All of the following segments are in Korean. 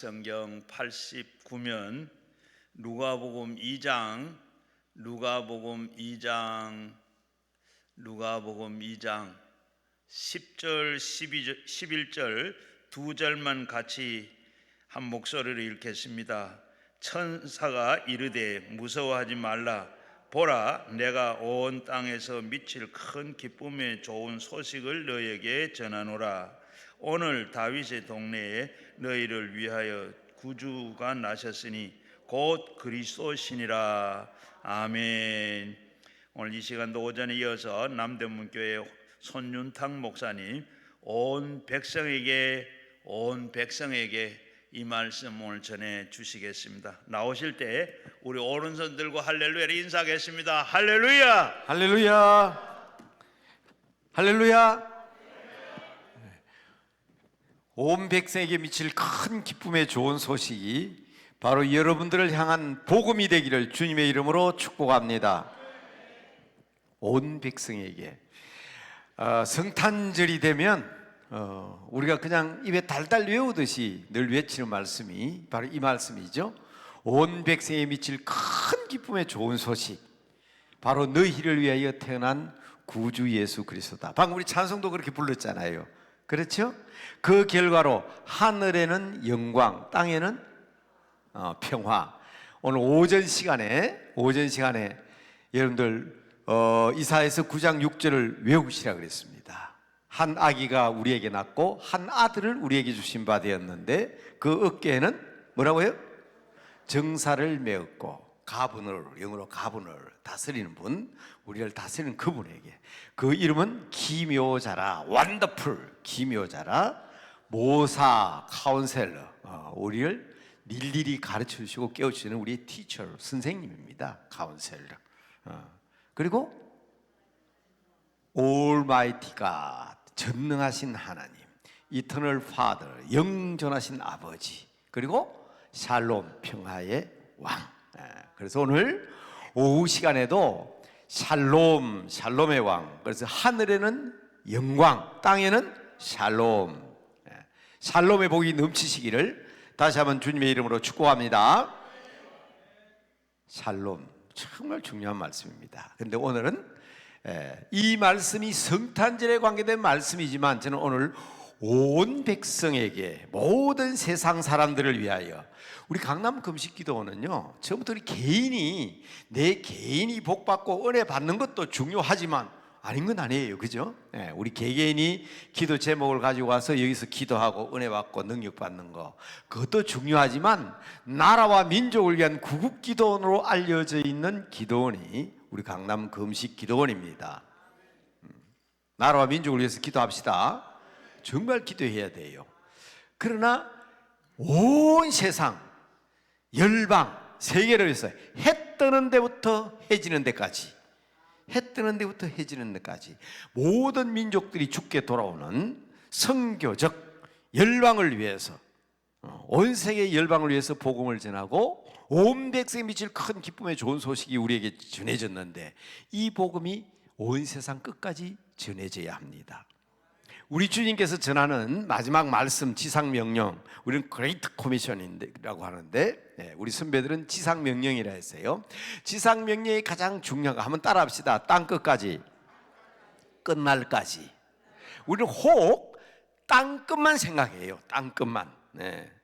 성경 89면 누가복음 2장 10절 11절 두 절만 같이 한 목소리로 읽겠습니다. 천사가 이르되 무서워하지 말라. 보라, 내가 온 땅에서 미칠 큰 기쁨의 좋은 소식을 너에게 전하노라. 오늘 다윗의 동네에 너희를 위하여 구주가 나셨으니 곧 그리스도시니라. 아멘. 오늘 이 시간도 오전에 이어서 남대문교회 손윤탁 목사님 온 백성에게 이 말씀을 전해 주시겠습니다. 나오실 때 우리 오른손 들고 할렐루야를 인사하겠습니다. 할렐루야, 할렐루야, 할렐루야. 온 백성에게 미칠 큰 기쁨의 좋은 소식이 바로 여러분들을 향한 복음이 되기를 주님의 이름으로 축복합니다. 온 백성에게 성탄절이 되면 우리가 그냥 입에 달달 외우듯이 늘 외치는 말씀이 바로 이 말씀이죠. 온 백성에 미칠 큰 기쁨의 좋은 소식, 바로 너희를 위하여 태어난 구주 예수 그리스도다. 방금 우리 찬송도 그렇게 불렀잖아요. 그렇죠? 그 결과로 하늘에는 영광, 땅에는 평화. 오늘 오전 시간에 여러분들 이사야서 9장 6절을 외우시라 그랬습니다. 한 아기가 우리에게 낳고 한 아들을 우리에게 주신 바 되었는데 그 어깨에는 뭐라고요? 정사를 메었고 가분을, 영어로 가분을 다스리는 분, 우리를 다스리는 그분에게 그 이름은 기묘자라, 원더풀 기묘자라, 모사 카운셀러, 우리를 일일이 가르쳐 주시고 깨우치는 우리의 티처, 선생님입니다. 카운셀러. 그리고 올마이티 갓, 전능하신 하나님, 이터널 파더, 영존하신 아버지, 그리고 샬롬, 평화의 왕. 그래서 오늘 오후 시간에도 샬롬의 왕, 그래서 하늘에는 영광, 땅에는 샬롬, 샬롬의 복이 넘치시기를 다시 한번 주님의 이름으로 축복합니다. 샬롬, 정말 중요한 말씀입니다. 그런데 오늘은 이 말씀이 성탄절에 관계된 말씀이지만 저는 오늘 온 백성에게, 모든 세상 사람들을 위하여, 우리 강남 금식기도원은요, 처음부터 우리 내 개인이 복받고 은혜 받는 것도 중요하지만 아닌 건 아니에요. 그죠? 우리 개개인이 기도 제목을 가지고 와서 여기서 기도하고 은혜 받고 능력 받는 거, 그것도 중요하지만 나라와 민족을 위한 구국기도원으로 알려져 있는 기도원이 우리 강남 금식기도원입니다. 나라와 민족을 위해서 기도합시다. 정말 기도해야 돼요. 그러나 온 세상, 열방, 세계를 위해서 해 뜨는 데부터 해지는 데까지, 모든 민족들이 죽게 돌아오는 선교적 열방을 위해서, 온 세계 열방을 위해서 복음을 전하고 온 백성에 미칠 큰 기쁨의 좋은 소식이 우리에게 전해졌는데, 이 복음이 온 세상 끝까지 전해져야 합니다. 우리 주님께서 전하는 마지막 말씀, 지상명령, 우리는 그레이트 코미션이라고 하는데 우리 선배들은 지상명령이라 했어요. 지상명령이 가장 중요한 거 한번 따라합시다. 땅끝까지, 끝날까지. 우리는 혹 땅끝만 생각해요. 땅끝만.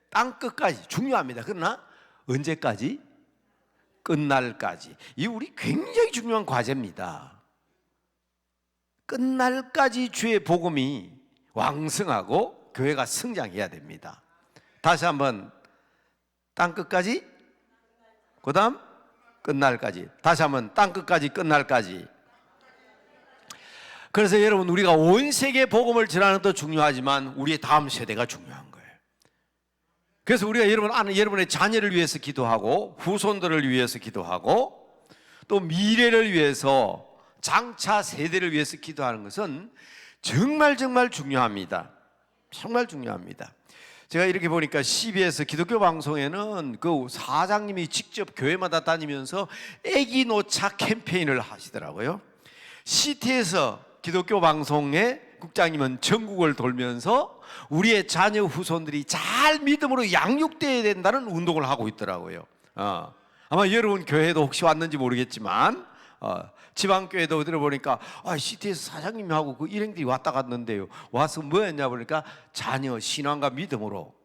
땅끝까지 중요합니다. 그러나 언제까지? 끝날까지. 이 우리 굉장히 중요한 과제입니다. 끝날까지 주의 복음이 왕성하고 교회가 성장해야 됩니다. 다시 한번, 땅끝까지, 그 다음 끝날까지, 다시 한번 땅끝까지, 끝날까지. 그래서 여러분, 우리가 온 세계 복음을 전하는 것도 중요하지만 우리의 다음 세대가 중요한 거예요. 그래서 우리가 여러분의 자녀를 위해서 기도하고 후손들을 위해서 기도하고 또 미래를 위해서, 장차 세대를 위해서 기도하는 것은 정말 중요합니다. 정말 중요합니다. 제가 이렇게 보니까 CBS 기독교 방송에는 그 사장님이 직접 교회마다 다니면서 애기 노차 캠페인을 하시더라고요. CT에서 기독교 방송에 국장님은 전국을 돌면서 우리의 자녀 후손들이 잘 믿음으로 양육되어야 된다는 운동을 하고 있더라고요. 아마 여러분 교회도 혹시 왔는지 모르겠지만 지방교회도 들어보니까 CTS 사장님하고 그 일행들이 왔다 갔는데요. 와서 뭐 했냐 보니까 자녀 신앙과 믿음으로.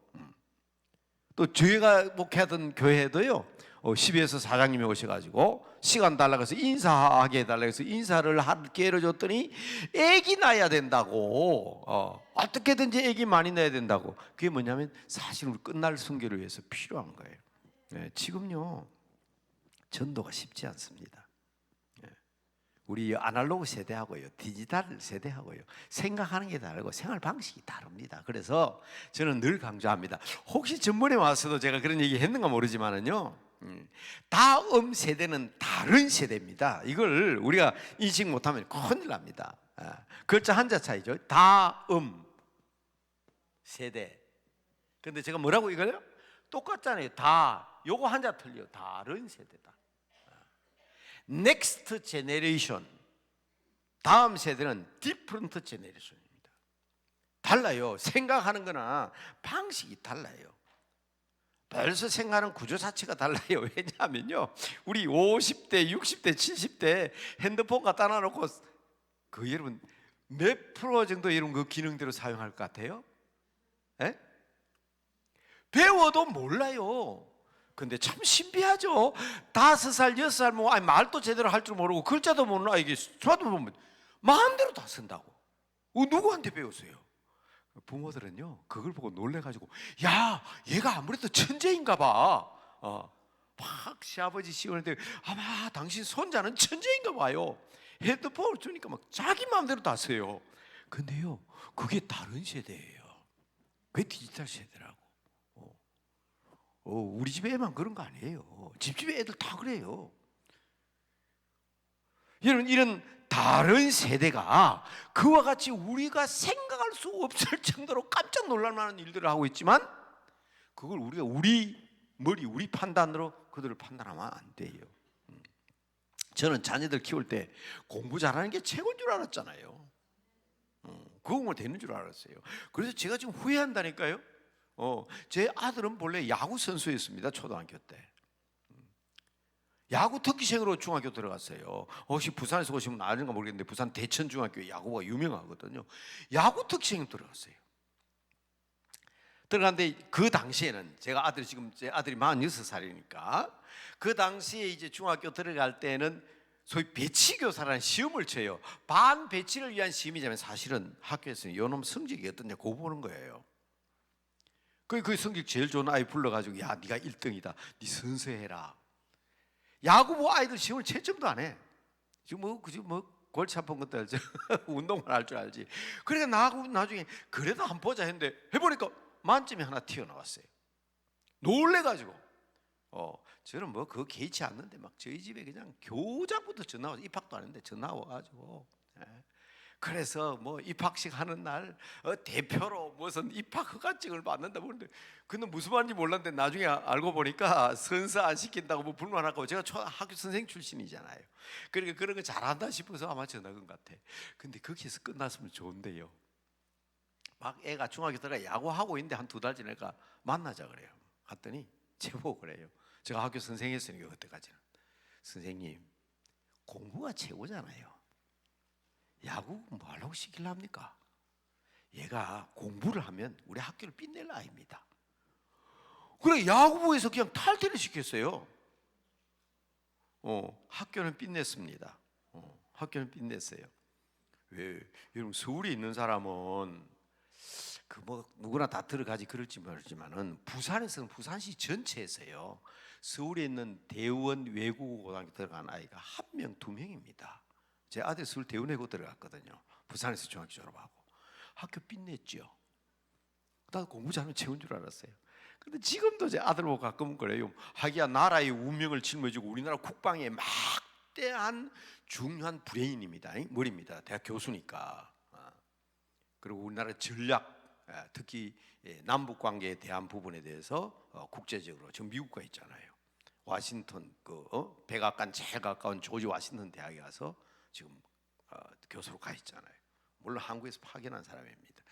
또 저희가 목회하던 교회도요, CBS 사장님이 오셔가지고 시간 달라고 해서 인사하게 해달라고 해서 인사를 하게 해줬더니 애기 낳아야 된다고, 어떻게든지 애기 많이 낳아야 된다고. 그게 뭐냐면 사실 우리 끝날 순교를 위해서 필요한 거예요. 네, 지금요 전도가 쉽지 않습니다. 우리 아날로그 세대하고요, 디지털 세대하고요, 생각하는 게 다르고 생활 방식이 다릅니다. 그래서 저는 늘 강조합니다. 혹시 전번에 와서도 제가 그런 얘기 했는가 모르지만은요, 다음 세대는 다른 세대입니다. 이걸 우리가 인식 못하면 큰일 납니다. 글자 한자 차이죠. 다음 세대. 근데 제가 뭐라고 이거요? 똑같잖아요. 요거 한자 틀려. 다른 세대다. Next generation. 다음 세대는 different generation입니다. 달라요. 생각하는 거나 방식이 달라요. 벌써 생각하는 구조 자체가 달라요. 왜냐하면요, 우리 50대, 60대, 70대 핸드폰 갖다 놔놓고 그 여러분 몇 프로 정도 여러분 그 기능대로 사용할 것 같아요? 에? 배워도 몰라요. 근데 참 신비하죠. 5살, 6살 뭐 말도 제대로 할 줄 모르고 글자도 모르나 이게 저도 보면 마음대로 다 쓴다고. 누구한테 배웠어요? 부모들은요 그걸 보고 놀래가지고 야 얘가 아무래도 천재인가 봐. 막 시아버지 시어머니한테 아마 당신 손자는 천재인가 봐요. 핸드폰을 주니까 막 자기 마음대로 다 써요. 근데요 그게 다른 세대예요. 그게 디지털 세대라고. 우리 집 애만 그런 거 아니에요. 집집에 애들 다 그래요. 여러분 이런 다른 세대가 그와 같이 우리가 생각할 수 없을 정도로 깜짝 놀랄 만한 일들을 하고 있지만 그걸 우리가 우리 머리, 우리 판단으로 그들을 판단하면 안 돼요. 저는 자녀들 키울 때 공부 잘하는 게 최고인 줄 알았잖아요. 그거 뭐 되는 줄 알았어요. 그래서 제가 지금 후회한다니까요. 제 아들은 본래 야구 선수였습니다. 초등학교 때 야구 특기생으로 중학교 들어갔어요. 혹시 부산에서 오시면 아는가 모르겠는데 부산 대천중학교 야구가 유명하거든요. 야구 특기생으로 들어갔어요. 들어갔는데 그 당시에는 제가 제 아들이 46살이니까 그 당시에 이제 중학교 들어갈 때는 소위 배치교사라는 시험을 쳐요. 반 배치를 위한 시험이자면 사실은 학교에서 요놈 성적이 어떠냐 그거 보는 거예요. 그 성적 제일 좋은 아이 불러가지고 야 네가 1등이다. 네 선서해라. 야구부 아이들 시험을 채점도 안 해. 지금 골치 아픈 것도 알죠. 운동만 할 줄 알지. 그러니까 나중에 그래도 한번 보자 했는데 해보니까 만점이 하나 튀어나왔어요. 놀래가지고 저는 그거 개의치 않는데 막 저희 집에 그냥 교장부터 전화 와서 입학도 안 했는데 전화 와가지고 그래서 입학식 하는 날 대표로 무슨 입학 허가증을 받는다 보는데 근데 무슨 말인지 몰랐는데 나중에 알고 보니까 선서 안 시킨다고 불만하고 제가 학교 선생 출신이잖아요. 그러니까 그런 거 잘한다 싶어서 아마 전화 건 같아. 근데 거기에서 끝났으면 좋은데요. 막 애가 중학교 들어가 야구하고 있는데 한 2달 지나니까 만나자 그래요. 갔더니 제보고 그래요. 제가 학교 선생했으니까 그때까지는 선생님 공부가 최고잖아요. 야구 뭐 하려고 시키려합니까? 얘가 공부를 하면 우리 학교를 빛낼 아이입니다. 그래 야구부에서 그냥 탈퇴를 시켰어요. 학교는 빛냈습니다. 학교는 빛냈어요. 왜? 여러분 서울에 있는 사람은 누구나 다 들어가지 그럴지 모르지만은 부산에서는 부산시 전체에서요 서울에 있는 대원 외국어고등학교 들어간 아이가 1명, 2명입니다. 제 아들 서울 대원외고 들어갔거든요. 부산에서 중학교 졸업하고 학교 빛냈죠. 나도 공부 잘하면 최고인 줄 알았어요. 근데 지금도 제 아들 보고 가끔은 그래요. 하기야 나라의 운명을 짊어지고 우리나라 국방에 막대한 중요한 브레인입니다. 머리입니다. 대학 교수니까. 그리고 우리나라 전략 특히 남북 관계에 대한 부분에 대해서 국제적으로 지금 미국과 있잖아요. 워싱턴 백악관 제일 가까운 조지 워싱턴 대학에 가서 지금 교수로 가 있잖아요. 물론 한국에서 파견한 사람입니다.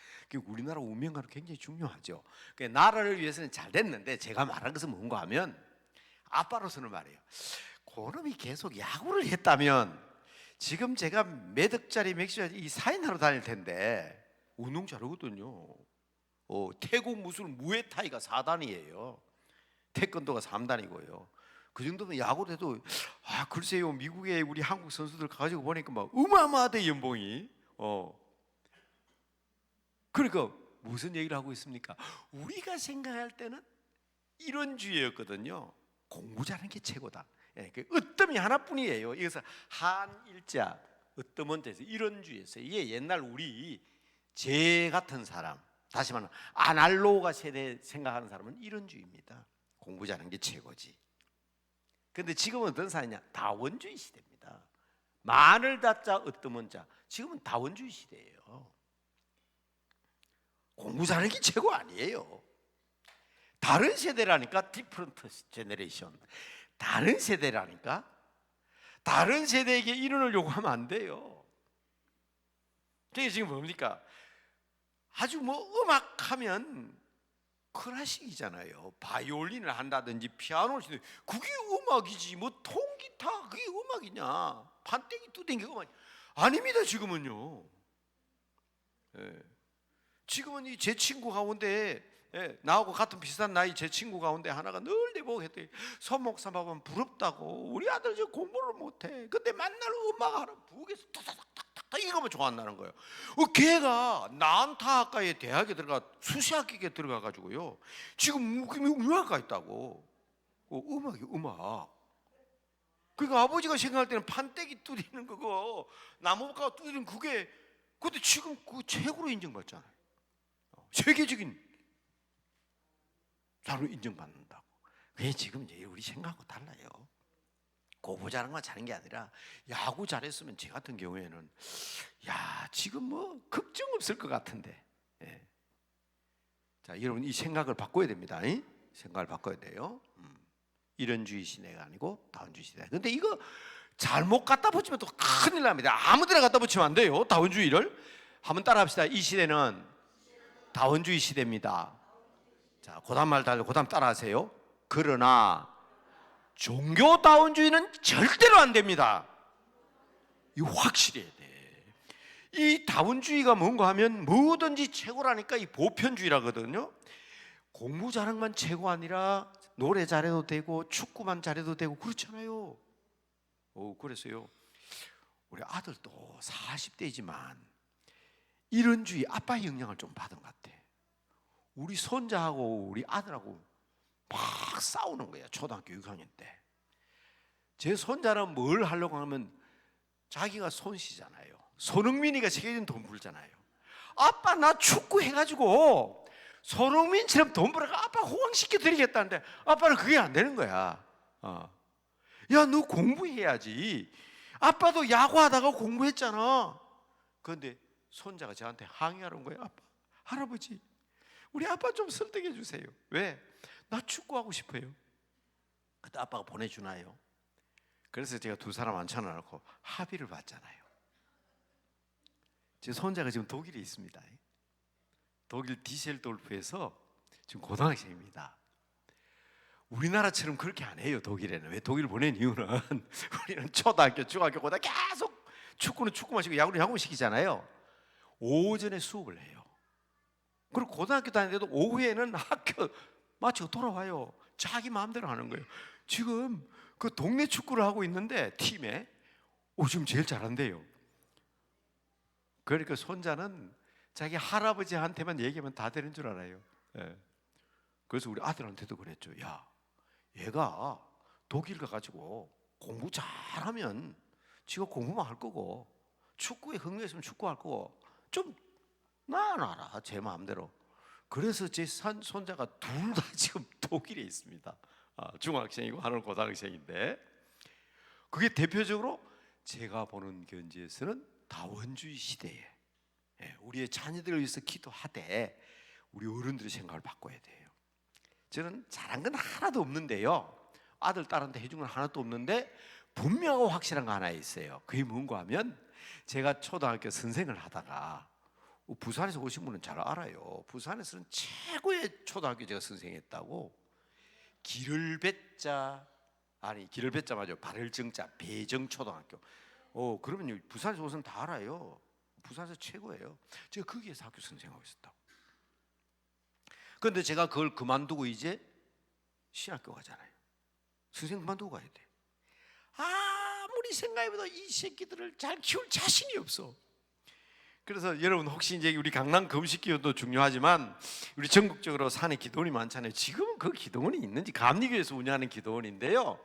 우리나라 운명과는 굉장히 중요하죠. 나라를 위해서는 잘 됐는데 제가 말한 것은 뭔가 하면 아빠로서는 말이에요. 그놈이 계속 야구를 했다면 지금 제가 몇 억짜리 맥주짜리 이 사인하러 다닐 텐데 운동 잘하거든요. 태국 무술 무에타이가 4단이에요. 태권도가 3단이고요. 그 정도면 야구를 해도 글쎄요, 미국에 우리 한국 선수들 가지고 보니까 막 어마어마하대 연봉이. 그러니까 무슨 얘기를 하고 있습니까? 우리가 생각할 때는 이런 주의였거든요. 공부 잘하는 게 최고다. 그 으뜸이 하나뿐이에요. 이것은 한일자 으뜸원자에서 이런 주의였어요. 이게 옛날 우리 제 같은 사람, 다시 말하면 아날로그가 세대 생각하는 사람은 이런 주의입니다. 공부 잘하는 게 최고지. 근데 지금은 어떤 사회냐? 다원주의 시대입니다. 만을 다자 으뜸원자. 지금은 다원주의 시대예요. 공부 잘하는 게 최고 아니에요. 다른 세대라니까 디퍼런트 제너레이션. 다른 세대라니까 다른 세대에게 이론을 요구하면 안 돼요. 그게 지금 뭡니까? 아주 음악하면 클래식이잖아요. 바이올린을 한다든지 피아노를 치는 그게 음악이지. 통기타 그게 음악이냐? 판때기 두드리는 게 음악 아닙니다. 지금은요. 지금은 제 친구 가운데 나하고 같은 비슷한 나이 제 친구 가운데 하나가 늘 내보고 했더니 선 목사 보면 부럽다고. 우리 아들 저 공부를 못해. 근데 맨날 음악하러 부엌에서 탁탁탁탁 이거만 좋아한다는 거예요. 걔가 난타학과에 대학에 들어가 수시학기에 들어가 가지고요. 지금 음악가 있다고. 음악이 음악. 그러니까 아버지가 생각할 때는 판때기 두드리는 그거 나무가 두드리는 그게 근데 지금 그 최고로 인정받잖아요. 세계적인 사로 인정받는다고. 그게 지금 이제 우리 생각하고 달라요. 공부 잘하는 건 잘하는 게 아니라 야구 잘했으면 제 같은 경우에는 지금 걱정 없을 것 같은데. 자, 여러분 이 생각을 바꿔야 됩니다. 생각을 바꿔야 돼요. 이런주의 시대가 아니고 다원주의 시대. 근데 이거 잘못 갖다 붙이면 또 큰일 납니다. 아무데나 갖다 붙이면 안 돼요. 다원주의를 한번 따라합시다. 이 시대는 다원주의 시대입니다. 자, 그다음 말 달려. 그다음 따라하세요. 그러나 종교다원주의는 절대로 안 됩니다. 이 확실해야 돼. 이 다원주의가 뭔가 하면 뭐든지 최고라니까 이 보편주의라거든요. 공부 잘하는 건 최고 아니라 노래 잘해도 되고 축구만 잘해도 되고 그렇잖아요. 그래서요. 우리 아들도 40대이지만 이런 주의 아빠의 영향을 좀 받은 것 같아. 우리 손자하고 우리 아들하고 막 싸우는 거야. 초등학교 6학년 때. 제 손자는 뭘 하려고 하면 자기가 손씨잖아요. 손흥민이가 세계적인 돈 벌잖아요. 아빠 나 축구 해가지고 손흥민처럼 돈 벌어가 아빠 호강시켜 드리겠다는데 아빠는 그게 안 되는 거야. 야, 너 공부해야지. 아빠도 야구하다가 공부했잖아. 그런데 손자가 저한테 항의하러 온 거예요. 아빠, 할아버지, 우리 아빠 좀 설득해 주세요. 왜? 나 축구하고 싶어요. 그때 아빠가 보내주나요? 그래서 제가 두 사람 앉혀놓고 합의를 봤잖아요. 제 손자가 지금 독일에 있습니다. 독일 디셀돌프에서 지금 고등학생입니다. 우리나라처럼 그렇게 안 해요. 독일에는. 왜 독일 보낸 이유는 우리는 초등학교, 중학교, 고등학교 계속 축구는 축구만 시키고 야구는 야구만 시키잖아요. 오전에 수업을 해요. 그리고 고등학교 다니는데도 오후에는 학교 마치고 돌아와요. 자기 마음대로 하는 거예요. 지금 그 동네 축구를 하고 있는데 팀에 지금 제일 잘한대요. 그러니까 손자는 자기 할아버지한테만 얘기하면 다 되는 줄 알아요. 그래서 우리 아들한테도 그랬죠. 야, 얘가 독일 가가지고 공부 잘하면 지가 공부만 할 거고 축구에 흥미있으면 축구할 거고 좀 놔놔라 제 마음대로. 그래서 제 손자가 둘 다 지금 독일에 있습니다. 중학생이고 하나는 고등학생인데 그게 대표적으로 제가 보는 견지에서는 다원주의 시대에 우리의 자녀들을 위해서 기도하되 우리 어른들의 생각을 바꿔야 돼요. 저는 잘한 건 하나도 없는데요. 아들, 딸한테 해준 건 하나도 없는데 분명하고 확실한 거 하나 있어요. 그게 뭔가 하면 제가 초등학교 선생을 하다가 부산에서 오신 분은 잘 알아요. 부산에서는 최고의 초등학교 제가 선생했다고. 길을 뱉자 맞아요. 발을 정자 배정초등학교. 그러면 부산에서 오신 다 알아요. 부산에서 최고예요. 제가 거기에서 학교 선생하고 있었다고. 그런데 제가 그걸 그만두고 이제 신학교 가잖아요. 선생 그만두고 가야 돼. 아무리 생각해봐도 이 새끼들을 잘 키울 자신이 없어. 그래서 여러분 혹시 이제 우리 강남 금식기도도 중요하지만 우리 전국적으로 산에 기도원이 많잖아요. 지금은 그 기도원이 있는지 감리교에서 운영하는 기도원인데요.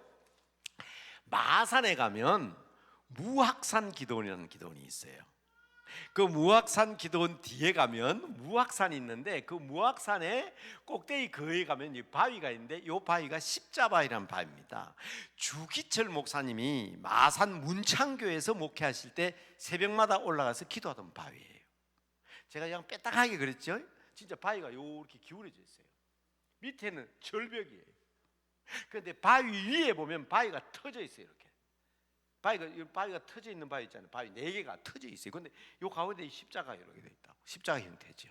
마산에 가면 무학산 기도원이라는 기도원이 있어요. 그 무학산 기도원 뒤에 가면 무학산이 있는데 그 무학산의 꼭대기 거에 가면 이 바위가 있는데 이 바위가 십자바위라는 바위입니다. 주기철 목사님이 마산 문창교에서 목회하실 때 새벽마다 올라가서 기도하던 바위예요. 제가 그냥 빼딱하게 그랬죠. 진짜 바위가 이렇게 기울어져 있어요. 밑에는 절벽이에요. 그런데 바위 위에 보면 바위가 터져 있어요. 이렇게 바위가 터져 있는 바위 있잖아요. 바위 4개가 터져 있어요. 근데 요 가운데 십자가 이렇게 돼 있다고. 십자가 형태죠.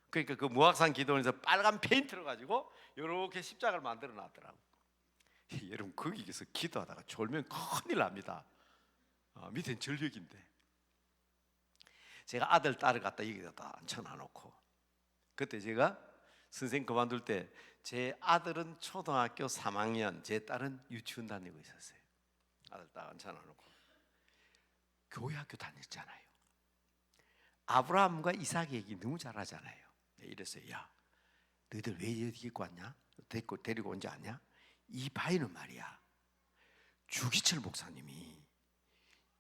그러니까 그 무학산 기도원에서 빨간 페인트를 가지고 이렇게 십자가를 만들어 놨더라고. 여러분 거기서 기도하다가 졸면 큰일 납니다. 밑엔 절벽인데. 제가 아들 딸을 갖다 여기다 앉혀놔놓고 그때 제가 선생 그만둘 때 제 아들은 초등학교 3학년, 제 딸은 유치원 다니고 있었어요. 아들 딱 앉혀놓고 교회 학교 다녔잖아요. 아브라함과 이삭 얘기 너무 잘하잖아요. 이랬어요. 야, 너희들 왜 여기 왔냐? 데리고 온 줄 아냐? 이 바위는 말이야, 주기철 목사님이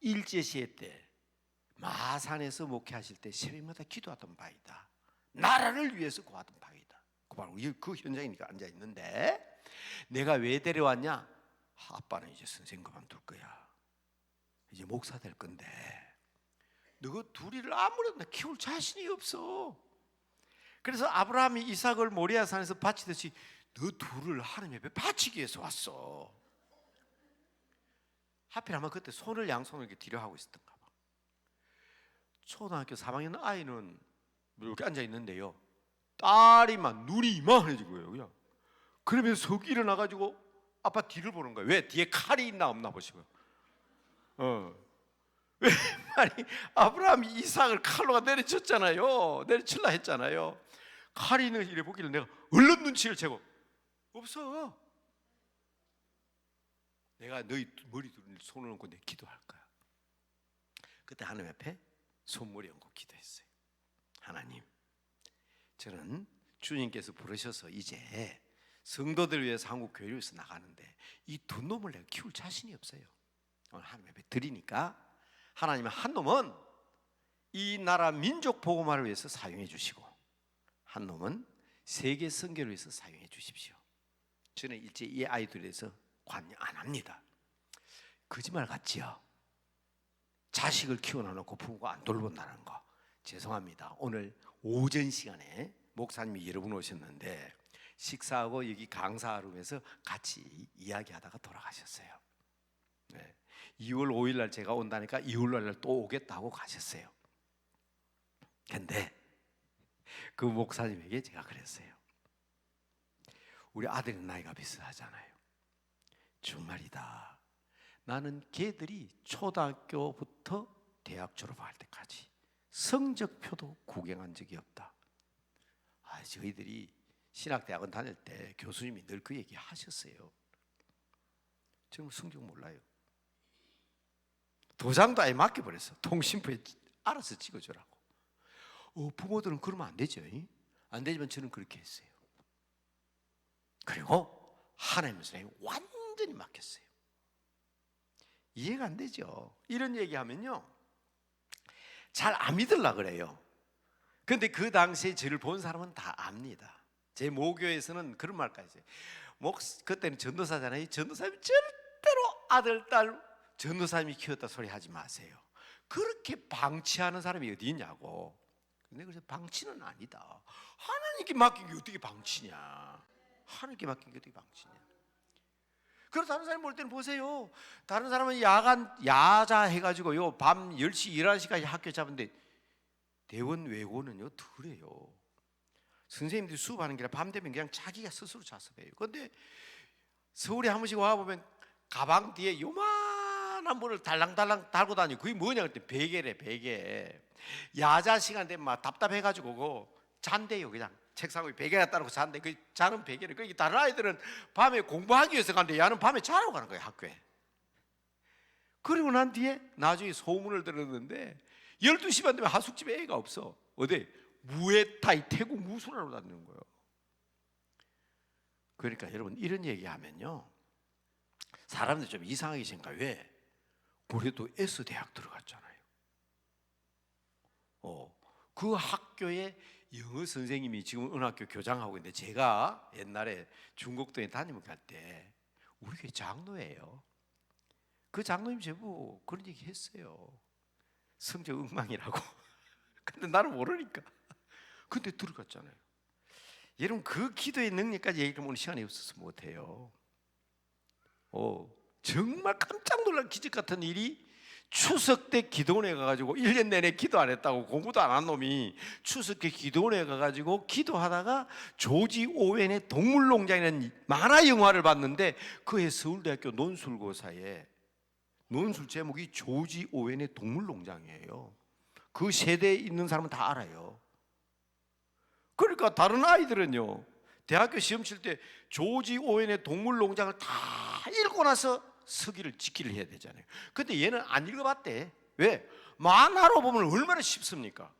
일제시대 때 마산에서 목회하실 때 새벽마다 기도하던 바위다. 나라를 위해서 구하던 바위다. 그 현장이니까 앉아 있는데 내가 왜 데려왔냐? 아빠는 이제 선생 그만둘 거야. 이제 목사 될 건데 너가 둘이를 아무래도 키울 자신이 없어. 그래서 아브라함이 이삭을 모리아 산에서 바치듯이 너 둘을 하나님 앞에 바치기 위해서 왔어. 하필 아마 그때 손을 양손을 이렇게 뒤로 하고 있었던가 봐. 초등학교 3학년 아이는 이렇게 앉아 있는데요, 딸이만 눈이 이만해진 거예요. 그냥 그러면 석 일어나가지고 아빠 뒤를 보는 거예요. 왜? 뒤에 칼이 있나 없나 보시고요. 왜 말이 아브라함이 이삭을 칼로가 내려쳤잖아요. 내려칠라 했잖아요. 칼이 있는 이래 보기를 내가 얼른 눈치를 채고 없어. 내가 너희 머리 둘 손을 얹고 내 기도할 거야. 그때 하나님 앞에 손머리 얹고 기도했어요. 하나님, 저는 주님께서 부르셔서 이제 성도들 위해서 한국 교회를 위해서 나가는데 이 두 놈을 내가 키울 자신이 없어요. 오늘 하나님 앞에 드리니까 하나님은 한 놈은 이 나라 민족 복음화를 위해서 사용해 주시고 한 놈은 세계 선교를 위해서 사용해 주십시오. 저는 일제 이 아이들에 대해서 관여 안 합니다. 거짓말 같지요? 자식을 키워놓고 부모가 안 돌본다는 거 죄송합니다. 오늘 오전 시간에 목사님이 여러 분 오셨는데 식사하고 여기 강사룸에서 같이 이야기하다가 돌아가셨어요. 네. 2월 5일 날 제가 온다니까 2월 날 또 오겠다고 가셨어요. 근데 그 목사님에게 제가 그랬어요. 우리 아들은 나이가 비슷하잖아요. 정말이다. 나는 걔들이 초등학교부터 대학 졸업할 때까지 성적표도 구경한 적이 없다. 저희들이 신학대학원 다닐 때 교수님이 늘 그 얘기 하셨어요. 지금 성적 몰라요. 도장도 아예 맡겨버렸어. 통신부에 알아서 찍어주라고. 부모들은 그러면 안 되죠. 안 되지만 저는 그렇게 했어요. 그리고 하나님의 손에 완전히 맡겼어요. 이해가 안 되죠. 이런 얘기하면요 잘 안 믿으려고 그래요. 그런데 그 당시에 저를 본 사람은 다 압니다. 제 모교에서는 그런 말까지 했어요. 그때는 전도사잖아요. 전도사님이 절대로 아들, 딸 전도사님이 키웠다 소리 하지 마세요. 그렇게 방치하는 사람이 어디 있냐고. 근데 그래서 방치는 아니다. 하나님께 맡긴 게 어떻게 방치냐. 하나님께 맡긴 게 어떻게 방치냐. 그래서 다른 사람이 볼 때는 보세요. 다른 사람은 야간 야자 해가지고요 밤 10시 11시까지 학교 잡은데 대원 외고는요 덜해요. 선생님들이 수업하는 게 밤 되면 그냥 자기가 스스로 자서 배워요. 그런데 서울에 한 번씩 와보면 가방 뒤에 요만한 뭐를 달랑달랑 달고 다니고 그게 뭐냐 그랬더니 베개래 베개. 야자 시간 되면 막 답답해가지고 잔대요. 그냥 책상 위에 베개 갖다 놓고 잔대. 그 자는 베개를. 그러니까 다른 아이들은 밤에 공부하기 위해서 가는데 얘는 밤에 자러 가는 거예요 학교에. 그리고 난 뒤에 나중에 소문을 들었는데 12시만 되면 하숙집에 애가 없어. 어디? 무에타이 태국 무술하러 다니는 거예요. 그러니까 여러분 이런 얘기하면요 사람들이 좀 이상하게 생각해. 왜? 우리도 S대학 들어갔잖아요. 그 학교에 영어 선생님이 지금 은학교 교장하고 있는데 제가 옛날에 중국도에 담임 갈 때 우리 교회 장로예요. 그 장로님 제보 그런 얘기 했어요. 성적 엉망이라고. 근데 나는 모르니까. 근데 들어갔잖아요. 여러분 그 기도의 능력까지 얘기하면 오늘 시간이 없어서 못해요. 정말 깜짝 놀란 기적 같은 일이 추석 때 기도원에 가가지고 1년 내내 기도 안 했다고 공부도 안 한 놈이 추석 때 기도원에 가가지고 기도하다가 조지 오웬의 동물농장이라는 만화 영화를 봤는데 그해 서울대학교 논술고사에 논술 제목이 조지 오웬의 동물농장이에요. 그 세대에 있는 사람은 다 알아요. 그러니까 다른 아이들은요 대학교 시험 칠 때 조지 오웬의 동물농장을 다 읽고 나서 서기를 직기를 해야 되잖아요. 근데 얘는 안 읽어봤대. 왜? 만화로 보면 얼마나 쉽습니까?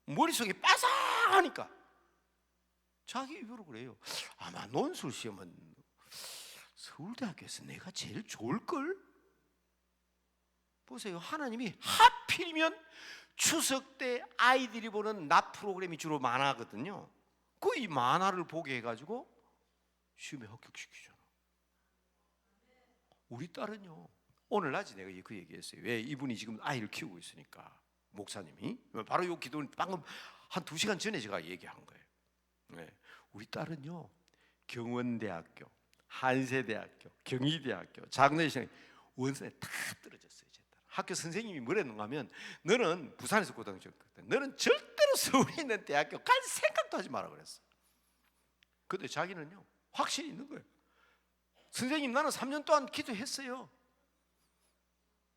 머릿속이 빠삭하니까 자기 입으로 그래요. 아마 논술 시험은 서울대학교에서 내가 제일 좋을걸? 보세요. 하나님이 하필이면 추석 때 아이들이 보는 낮 프로그램이 주로 만화거든요. 그 이 만화를 보게 해가지고 시험에 합격시키잖아. 우리 딸은요 오늘 낮에 내가 그 얘기했어요. 왜? 이분이 지금 아이를 키우고 있으니까 목사님이 바로 이 기도는 방금 한 2시간 전에 제가 얘기한 거예요. 네. 우리 딸은요 경원대학교, 한세대학교, 경희대학교, 장로대학교 원서에 다 떨어졌어요. 제 딸. 학교 선생님이 뭐랬는가 하면 너는 부산에서 고등학교 너는 절대로 서울에 있는 대학교 갈 생각도 하지 마라 그랬어. 근데 자기는요 확신이 있는 거예요. 선생님 나는 3년 동안 기도했어요.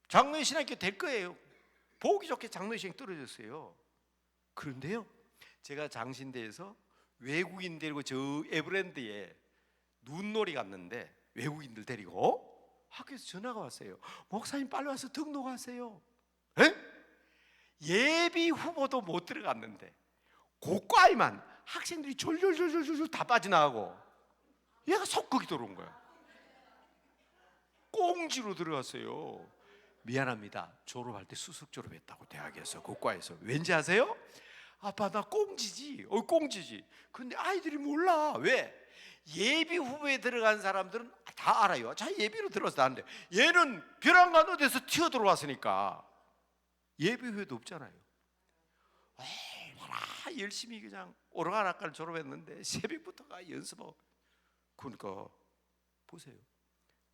장로의 신학교 될 거예요. 보기 좋게 장로의 신학이 떨어졌어요. 그런데요 제가 장신대에서 외국인 데리고 저 에버랜드에 눈놀이 갔는데 외국인들 데리고 학교에서 전화가 왔어요. 목사님 빨리 와서 등록하세요. 에? 예비 후보도 못 들어갔는데 고과에만 학생들이 졸졸졸졸 다 빠져나가고 얘가 속거기 들어온 거야. 꽁지로 들어갔어요. 미안합니다. 졸업할 때 수석 졸업했다고 대학에서 고과에서. 왠지 아세요? 아빠 나 꽁지지. 꽁지지. 근데 아이들이 몰라. 왜? 예비 후보에 들어간 사람들은 다 알아요. 자 예비로 들어서 나는데 얘는 벼랑간 어디서 튀어 들어왔으니까 예비 후보도 없잖아요. 얼마나 열심히 그냥 오르가락가를 졸업했는데 새벽부터가 연습하고. 그러니까 보세요.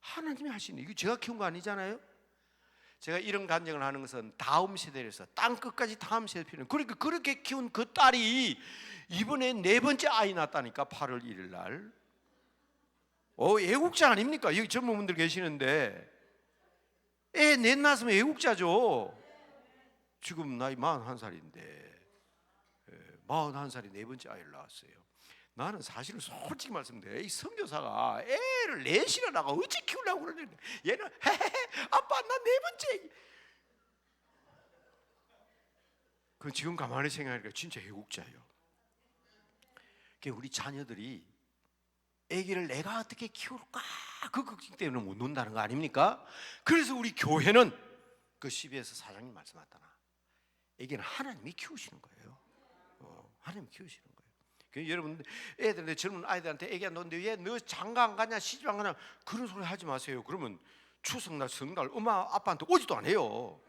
하나님이 하시는 이거 제가 키운 거 아니잖아요. 제가 이런 간증을 하는 것은 다음 세대에서 땅 끝까지 다음 세대 필요는. 그러니까 그렇게 키운 그 딸이 이번에 4번째 아이 낳았다니까. 8월 1일 날. 애국자 아닙니까? 여기 젊은 분들 계시는데 애 넷 낳았으면 애국자죠. 지금 나이 41살인데 41살에 4번째 아이를 낳았어요. 나는 사실은 솔직히 말씀드려요. 이 선교사가 애를 4이나 낳아 어찌 키우려고 그러는데 얘는 아빠 나 4번째. 그 지금 가만히 생각하니까 진짜 애국자예요. 우리 자녀들이 아기를 내가 어떻게 키울까 그 걱정 때문에 못 논다는 거 아닙니까? 그래서 우리 교회는 그 CBS 사장님 말씀하셨잖아. 아기는 하나님이 키우시는 거예요. 하나님이 키우시는 거예요. 여러분 애들 젊은 아이들한테 애기 안 놓는데 왜 너 장가 안 가냐 시집 안 가냐 그런 소리 하지 마세요. 그러면 추석날 성날 엄마 아빠한테 오지도 안 해요.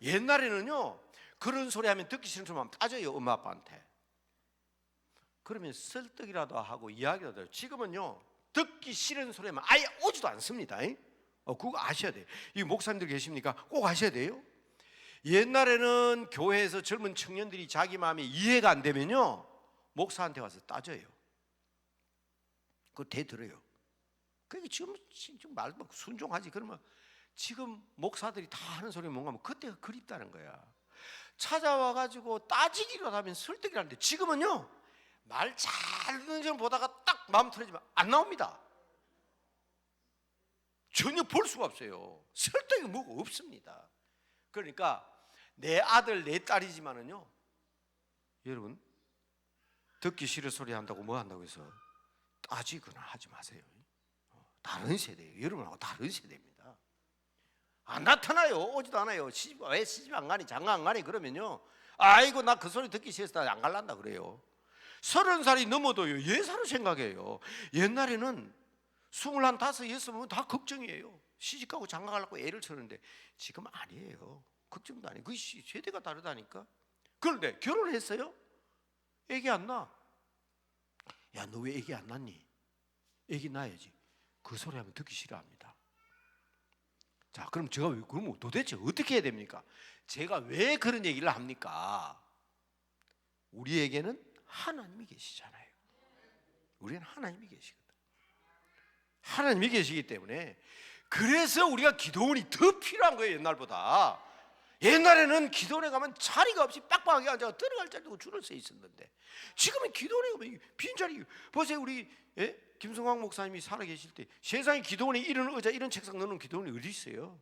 옛날에는요 그런 소리 하면 듣기 싫은 소리 하면 따져요 엄마 아빠한테. 그러면 설득이라도 하고 이야기라도 해요. 지금은요 듣기 싫은 소리만 아예 오지도 않습니다. 그거 아셔야 돼요. 이 목사님들 계십니까? 꼭 아셔야 돼요. 옛날에는 교회에서 젊은 청년들이 자기 마음이 이해가 안 되면요, 목사한테 와서 따져요. 그거 대들어요. 그러니까 지금 말 순종하지. 그러면 지금 목사들이 다 하는 소리 뭔가 하면 그때가 그립다는 거야. 찾아와가지고 따지기라도 하면 설득이라는데, 지금은요 말 잘 듣는 점 보다가 딱 마음 틀어지면 안 나옵니다. 전혀 볼 수가 없어요. 설득이 뭐가 없습니다. 그러니까 내 아들 내 딸이지만은요, 여러분 듣기 싫은 소리 한다고 뭐 한다고 해서 따지거나 하지 마세요. 다른 세대예요. 여러분하고 다른 세대입니다. 안 나타나요. 오지도 않아요. 왜 시집 안 가니, 장가 안 가니 그러면요, 아이고 나 그 소리 듣기 싫어서 안 갈란다 그래요. 30살이 넘어도요 예사로 생각해요. 옛날에는 21, 5, 6면 다 걱정이에요. 시집가고 장가 가려고 애를 치는데 지금 아니에요. 걱정도 아니에요. 그 세대가 다르다니까. 그런데 결혼했어요? 애기 안 나. 야, 너 왜 애기 안 낳니? 애기 낳아야지. 그 소리 하면 듣기 싫어합니다. 자, 그럼 제가 그럼 도대체 어떻게 해야 됩니까? 제가 왜 그런 얘기를 합니까? 우리에게는 하나님이 계시잖아요. 우리는 하나님이 계시거든. 하나님이 계시기 때문에, 그래서 우리가 기도원이 더 필요한 거예요. 옛날보다. 옛날에는 기도원에 가면 자리가 없이 빡빡하게 앉아 들어갈 자리도 줄을 서 있었는데, 지금은 기도원에 가면 빈자리. 보세요, 우리 김성광 목사님이 살아계실 때 세상에 기도원에 이런 의자, 이런 책상 넣는 기도원이 어디 있어요?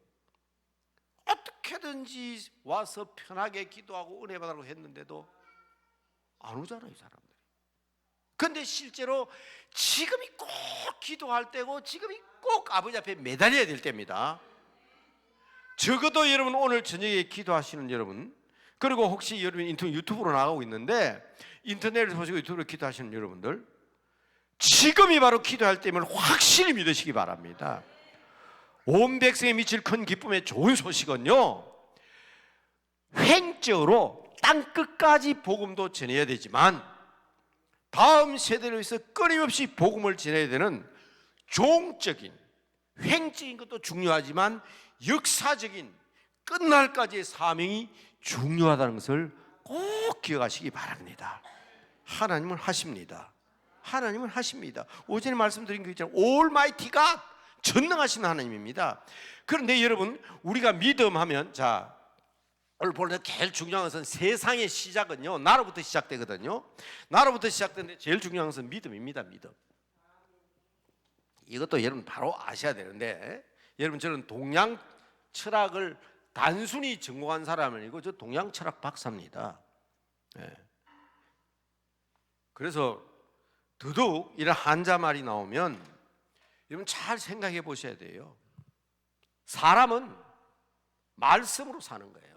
어떻게든지 와서 편하게 기도하고 은혜 받으라고 했는데도 안 오잖아요, 사람들이. 근데 실제로 지금이 꼭 기도할 때고, 지금이 꼭 아버지 앞에 매달려야 될 때입니다. 적어도 여러분 오늘 저녁에 기도하시는 여러분, 그리고 혹시 여러분 유튜브로 나가고 있는데 인터넷을 보시고 유튜브로 기도하시는 여러분들, 지금이 바로 기도할 때임을 확실히 믿으시기 바랍니다. 온 백성에 미칠 큰 기쁨의 좋은 소식은요, 횡적으로 땅끝까지 복음도 전해야 되지만 다음 세대를 위해서 끊임없이 복음을 전해야 되는 종적인, 횡적인 것도 중요하지만 역사적인 끝날까지의 사명이 중요하다는 것을 꼭 기억하시기 바랍니다. 하나님은 하십니다. 하나님은 하십니다. 오전에 말씀드린 것처럼 올마이티 갓, 전능하신 하나님입니다. 그런데 여러분, 우리가 믿음하면, 자, 오늘 볼 때 제일 중요한 것은 세상의 시작은요 나로부터 시작되거든요. 나로부터 시작되는데 제일 중요한 것은 믿음입니다. 믿음. 이것도 여러분 바로 아셔야 되는데, 여러분 저는 동양 철학을 단순히 전공한 사람은 아니고 저 동양 철학 박사입니다. 그래서 더더욱 이런 한자 말이 나오면 여러분 잘 생각해 보셔야 돼요. 사람은 말씀으로 사는 거예요.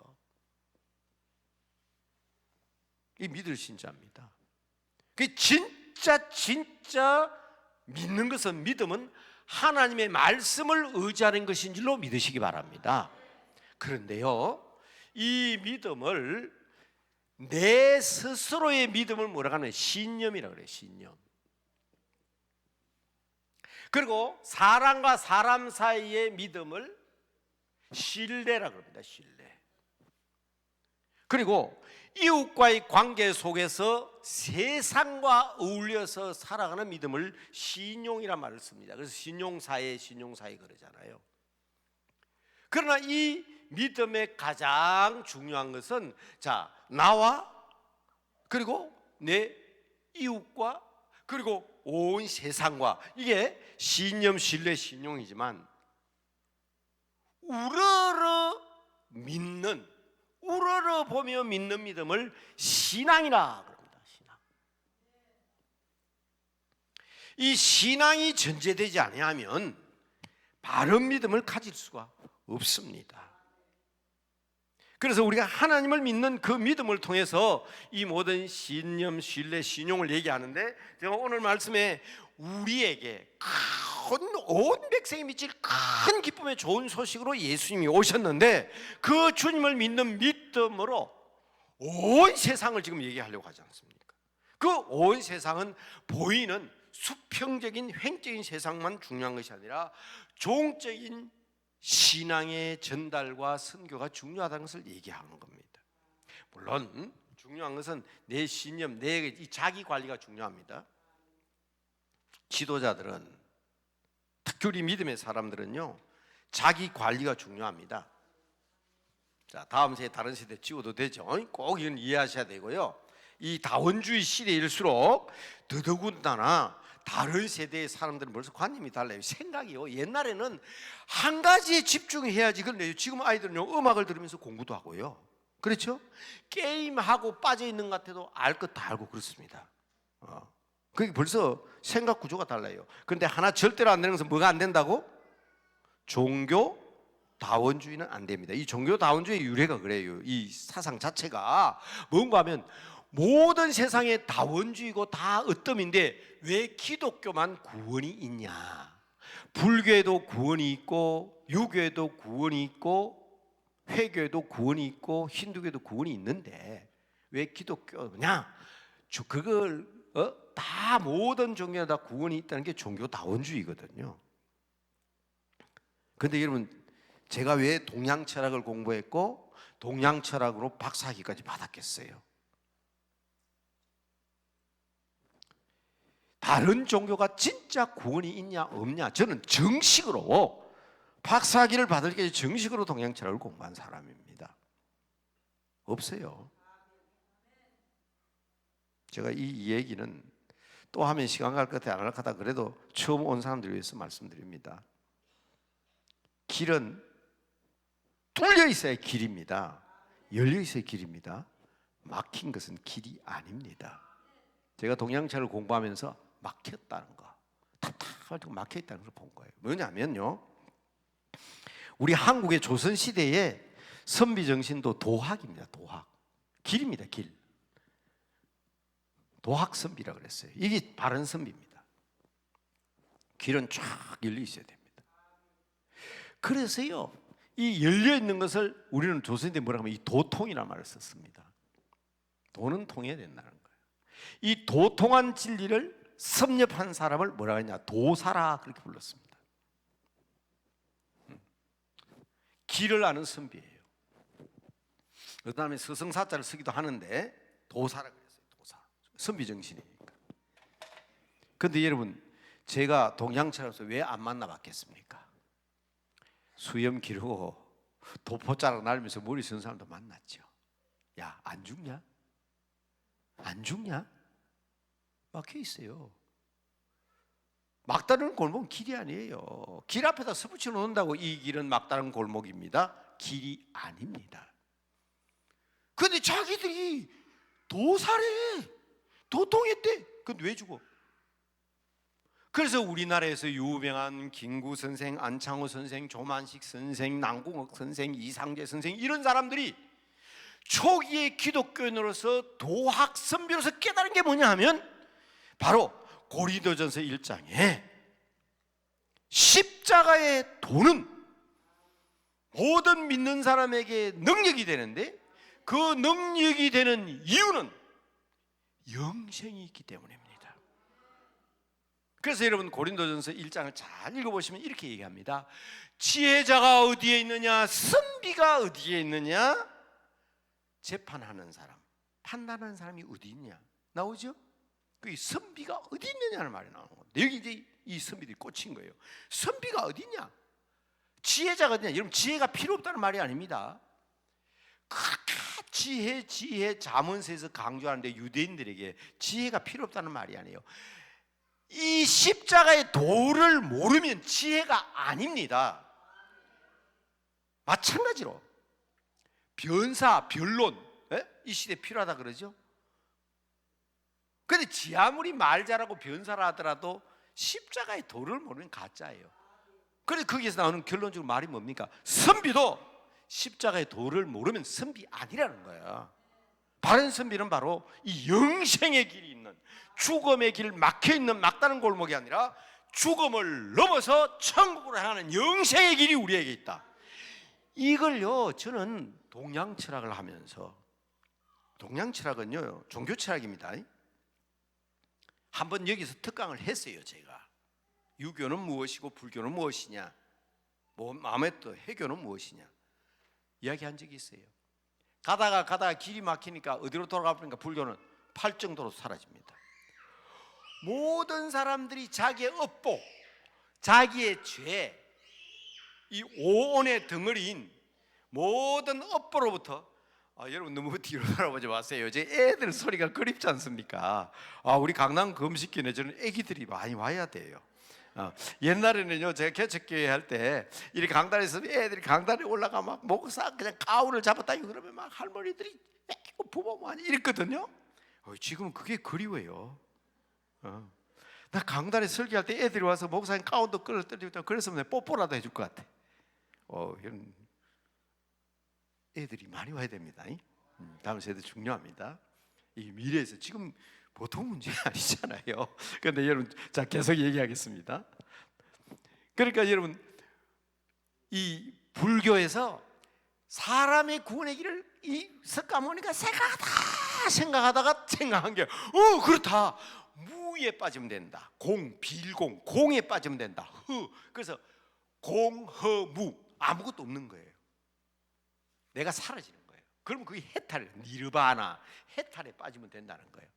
이 믿을 신자입니다. 그 진짜 믿는 것은, 믿음은 하나님의 말씀을 의지하는 것인 줄로 믿으시기 바랍니다. 그런데요, 이 믿음을, 내 스스로의 믿음을 뭐라고 하는, 신념이라고 그래요. 신념. 그리고 사람과 사람 사이의 믿음을 신뢰라고 합니다. 신뢰. 그리고 이웃과의 관계 속에서 세상과 어울려서 살아가는 믿음을 신용이란 말을 씁니다. 그래서 신용사회 그러잖아요. 그러나 이 믿음의 가장 중요한 것은, 자, 나와, 그리고 내 이웃과, 그리고 온 세상과, 이게 신념, 신뢰, 신용이지만 우러러 믿는, 우러러 보며 믿는 믿음을 신앙이라 그럽니다. 신앙. 이 신앙이 전제되지 아니하면 바른 믿음을 가질 수가 없습니다. 그래서 우리가 하나님을 믿는 그 믿음을 통해서 이 모든 신념, 신뢰, 신용을 얘기하는데, 제가 오늘 말씀에 우리에게 온 백성이 미칠 큰 기쁨의 좋은 소식으로 예수님이 오셨는데, 그 주님을 믿는 믿음으로 온 세상을 지금 얘기하려고 하지 않습니까? 그 온 세상은 보이는 수평적인 횡적인 세상만 중요한 것이 아니라 종적인 신앙의 전달과 선교가 중요하다는 것을 얘기하는 겁니다. 물론 중요한 것은 내 신념, 내 자기 관리가 중요합니다. 지도자들은, 특별히 믿음의 사람들은요, 자기 관리가 중요합니다. 자, 다음 세대 다른 세대 찍어도 되죠. 꼭 이건 이해하셔야 되고요. 이 다원주의 시대일수록 더더군다나 다른 세대의 사람들은 벌써 관념이 달라요. 생각이요. 옛날에는 한 가지에 집중해야지. 그런데 지금 아이들은요, 음악을 들으면서 공부도 하고요. 그렇죠? 게임하고 빠져 있는 것 같아도 알 것 다 알고 그렇습니다. 그게 벌써 생각 구조가 달라요. 그런데 하나 절대로 안 되는 것은 뭐가 안 된다고? 종교 다원주의는 안 됩니다. 이 종교 다원주의 유래가 그래요. 이 사상 자체가 뭔가 하면 모든 세상의 다원주의고 다 으뜸인데 왜 기독교만 구원이 있냐? 불교에도 구원이 있고 유교에도 구원이 있고 회교에도 구원이 있고 힌두교에도 구원이 있는데 왜 기독교냐? 그걸 다 모든 종교에 다 구원이 있다는 게 종교 다원주의거든요. 그런데 여러분, 제가 왜 동양 철학을 공부했고 동양 철학으로 박사학위까지 받았겠어요? 다른 종교가 진짜 구원이 있냐 없냐, 저는 정식으로 박사학위를 받을 게 정식으로 동양 철학을 공부한 사람입니다. 없어요. 제가 이 얘기는 또 하면 시간 갈 것 같아 안 할 것 같아 그래도 처음 온 사람들을 위해서 말씀드립니다. 길은 뚫려 있어야 길입니다. 열려 있어야 길입니다. 막힌 것은 길이 아닙니다. 제가 동양철을 공부하면서 막혔다는 거, 답답하고 막혀있다는 걸 본 거예요. 뭐냐면요, 우리 한국의 조선시대의 선비정신도 도학입니다. 도학, 길입니다. 길. 도학선비라 그랬어요. 이게 바른 선비입니다. 길은 쫙 열려 있어야 됩니다. 그래서요, 이 열려 있는 것을 우리는 조선시대 뭐라고 하면 이 도통이라는 말을 썼습니다. 도는 통해야 된다는 거예요. 이 도통한 진리를 섭렵한 사람을 뭐라고 했냐? 도사라, 그렇게 불렀습니다. 길을 아는 선비예요. 그 다음에 서성사자를 쓰기도 하는데 도사라 그랬어요. 도사, 선비 정신이니까. 그런데 여러분, 제가 동양철학에서 왜 안 만나봤겠습니까? 수염 기르고 도포자락 날면서 머리 쓴 사람도 만났죠. 야, 안 죽냐? 안 죽냐? 막혀 있어요. 막다른 골목은 길이 아니에요. 길 앞에다 서붙여 놓는다고 이 길은 막다른 골목입니다. 길이 아닙니다. 그런데 자기들이 도사래, 도통했대. 근데 왜 죽어? 그래서 우리나라에서 유명한 김구 선생, 안창호 선생, 조만식 선생, 남궁옥 선생, 이상재 선생, 이런 사람들이 초기의 기독교인으로서 도학 선비로서 깨달은 게 뭐냐 하면 바로 고린도전서 1장에 십자가의 도는 모든 믿는 사람에게 능력이 되는데 그 능력이 되는 이유는 영생이 있기 때문입니다. 그래서 여러분, 고린도전서 1장을 잘 읽어보시면 이렇게 얘기합니다. 지혜자가 어디에 있느냐? 선비가 어디에 있느냐? 재판하는 사람, 판단하는 사람이 어디 있냐? 나오죠? 그 선비가 어디 있느냐는 말이 나오는 겁니다. 여기 이제 이 선비들이 꽂힌 거예요. 선비가 어디 있냐? 지혜자가 어디 있냐? 여러분, 지혜가 필요 없다는 말이 아닙니다. 그렇게 지혜 자문서에서 강조하는데 유대인들에게 지혜가 필요 없다는 말이 아니에요. 이 십자가의 도를 모르면 지혜가 아닙니다. 마찬가지로 변사, 변론, 이 시대에 필요하다 그러죠. 그런데 지 아무리 말 잘하고 변사를 하더라도 십자가의 도를 모르면 가짜예요. 그래서 거기에서 나오는 결론적으로 말이 뭡니까? 선비도 십자가의 도를 모르면 선비 아니라는 거야. 바른 선비는 바로 이 영생의 길이 있는, 죽음의 길 막혀있는 막다른 골목이 아니라 죽음을 넘어서 천국으로 향하는 영생의 길이 우리에게 있다. 이걸요, 저는 동양철학을 하면서, 동양철학은요 종교철학입니다. 한번 여기서 특강을 했어요. 제가 유교는 무엇이고 불교는 무엇이냐, 뭐 마음에 또 해교는 무엇이냐 이야기한 적이 있어요. 가다가 길이 막히니까 어디로 돌아가 보니까 불교는 팔정도로 사라집니다. 모든 사람들이 자기의 업보, 자기의 죄, 이 오온의 덩어리인 모든 업보로부터 여러분 너무 뒤로 돌아보지 마세요. 제 애들 소리가 그립지 않습니까? 우리 강남 금식교회 저는 애기들이 많이 와야 돼요. 옛날에는요, 제가 개척교회 할 때 이렇게 강단에서 애들이 강단에 올라가 막 목사 그냥 가운을 잡았다 그러면 막 할머니들이 부모 많이 이랬거든요. 지금은 그게 그리워요. 나 강단에 설교할 때 애들이 와서 목사님 가운도 끌어들이고 그랬으면 내가 뽀뽀라도 해줄 것 같아. 이런 애들이 많이 와야 됩니다. 다음 세대 중요합니다. 이 미래에서 지금 보통 문제 아니잖아요. 그런데 여러분, 자 계속 얘기하겠습니다. 그러니까 여러분, 이 불교에서 사람의 구원의 길을 이 석가모니가 생각하다가 생각한 게 그렇다. 무에 빠지면 된다. 빌공, 공에 빠지면 된다. 그래서 공허무, 아무것도 없는 거예요. 내가 사라지는 거예요. 그러면 그게 해탈, 니르바나, 해탈에 빠지면 된다는 거예요.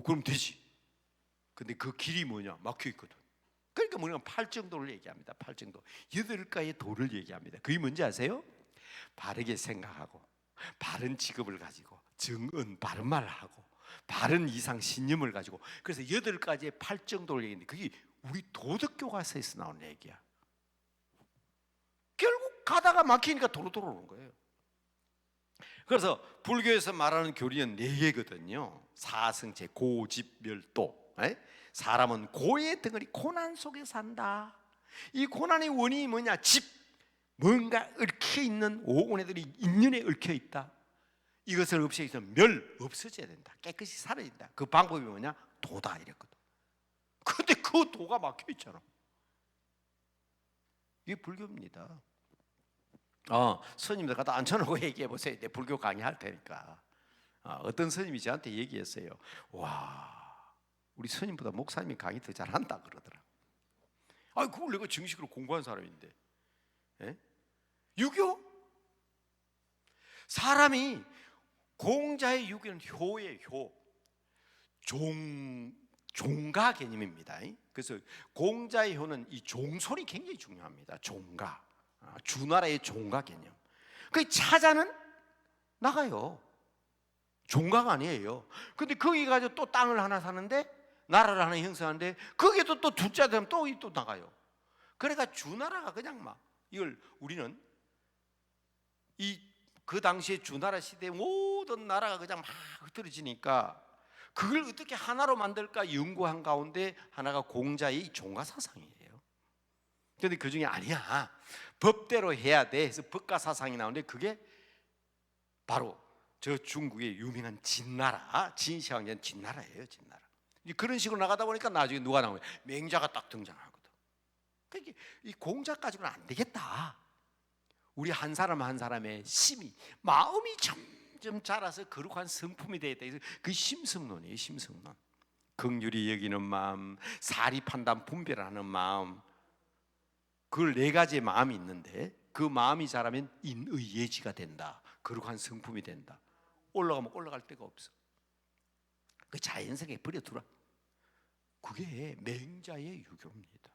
그럼 되지. 근데 그 길이 뭐냐? 막혀 있거든. 그러니까 우리가 팔정도를 얘기합니다. 팔정도, 8가지의 도를 얘기합니다. 그게 뭔지 아세요? 바르게 생각하고, 바른 직업을 가지고, 정은 바른 말을 하고, 바른 이상 신념을 가지고, 그래서 8가지의 팔정도를 얘기하는데 그게 우리 도덕교과서에서 나오는 얘기야. 결국 가다가 막히니까 도로 돌아오는 거예요. 그래서 불교에서 말하는 교리는 4개거든요. 사승제, 고집멸도. 사람은 고의 덩어리, 고난 속에 산다. 이 고난의 원인이 뭐냐? 뭔가 얽혀 있는 오온애들이 인연에 얽혀 있다. 이것을 없애기 위해서 없어져야 된다. 깨끗이 사라진다. 그 방법이 뭐냐? 도다 이랬거든. 근데 그 도가 막혀 있잖아. 이게 불교입니다. 스님들 갖다 앉혀놓고 얘기해 보세요. 내 불교 강의할 테니까. 어떤 스님이 저한테 얘기했어요. 와, 우리 스님보다 목사님이 강의 더 잘한다 그러더라. 그걸 내가 정식으로 공부한 사람인데. 유교? 사람이 공자의 유교는 효예요. 효. 종가 개념입니다. 그래서 공자의 효는 이 종소리 굉장히 중요합니다. 종가. 주나라의 종가 개념. 그 차자는 나가요. 종가가 아니에요. 근데 거기 가지고 또 땅을 하나 사는데, 나라를 하나 형성하는데 거기에도 또 두자 되면 또 나가요. 그러니까 주나라가 그냥 막 이걸 우리는 그 당시에 주나라 시대에 모든 나라가 그냥 막 흩어지니까 그걸 어떻게 하나로 만들까 연구한 가운데 하나가 공자의 종가 사상이에요. 그런데 그 중에 아니야, 법대로 해야 돼 해서 법가 사상이 나오는데 그게 바로 저 중국의 유명한 진나라, 진시황제는 진나라예요. 진나라. 그런 식으로 나가다 보니까 나중에 누가 나오냐? 맹자가 딱 등장하거든. 그러니까 이 공자 가지고는 안 되겠다. 우리 한 사람 한 사람의 심이, 마음이 점점 자라서 거룩한 성품이 되겠다. 그 심성론이에요. 심성론. 긍휼히 여기는 마음, 사리 판단 분별하는 마음, 그걸 4가지의 마음이 있는데 그 마음이 자라면 인의 예지가 된다. 거룩한 성품이 된다. 올라가면 올라갈 데가 없어. 그 자연스럽게 버려두라. 그게 맹자의 유교입니다.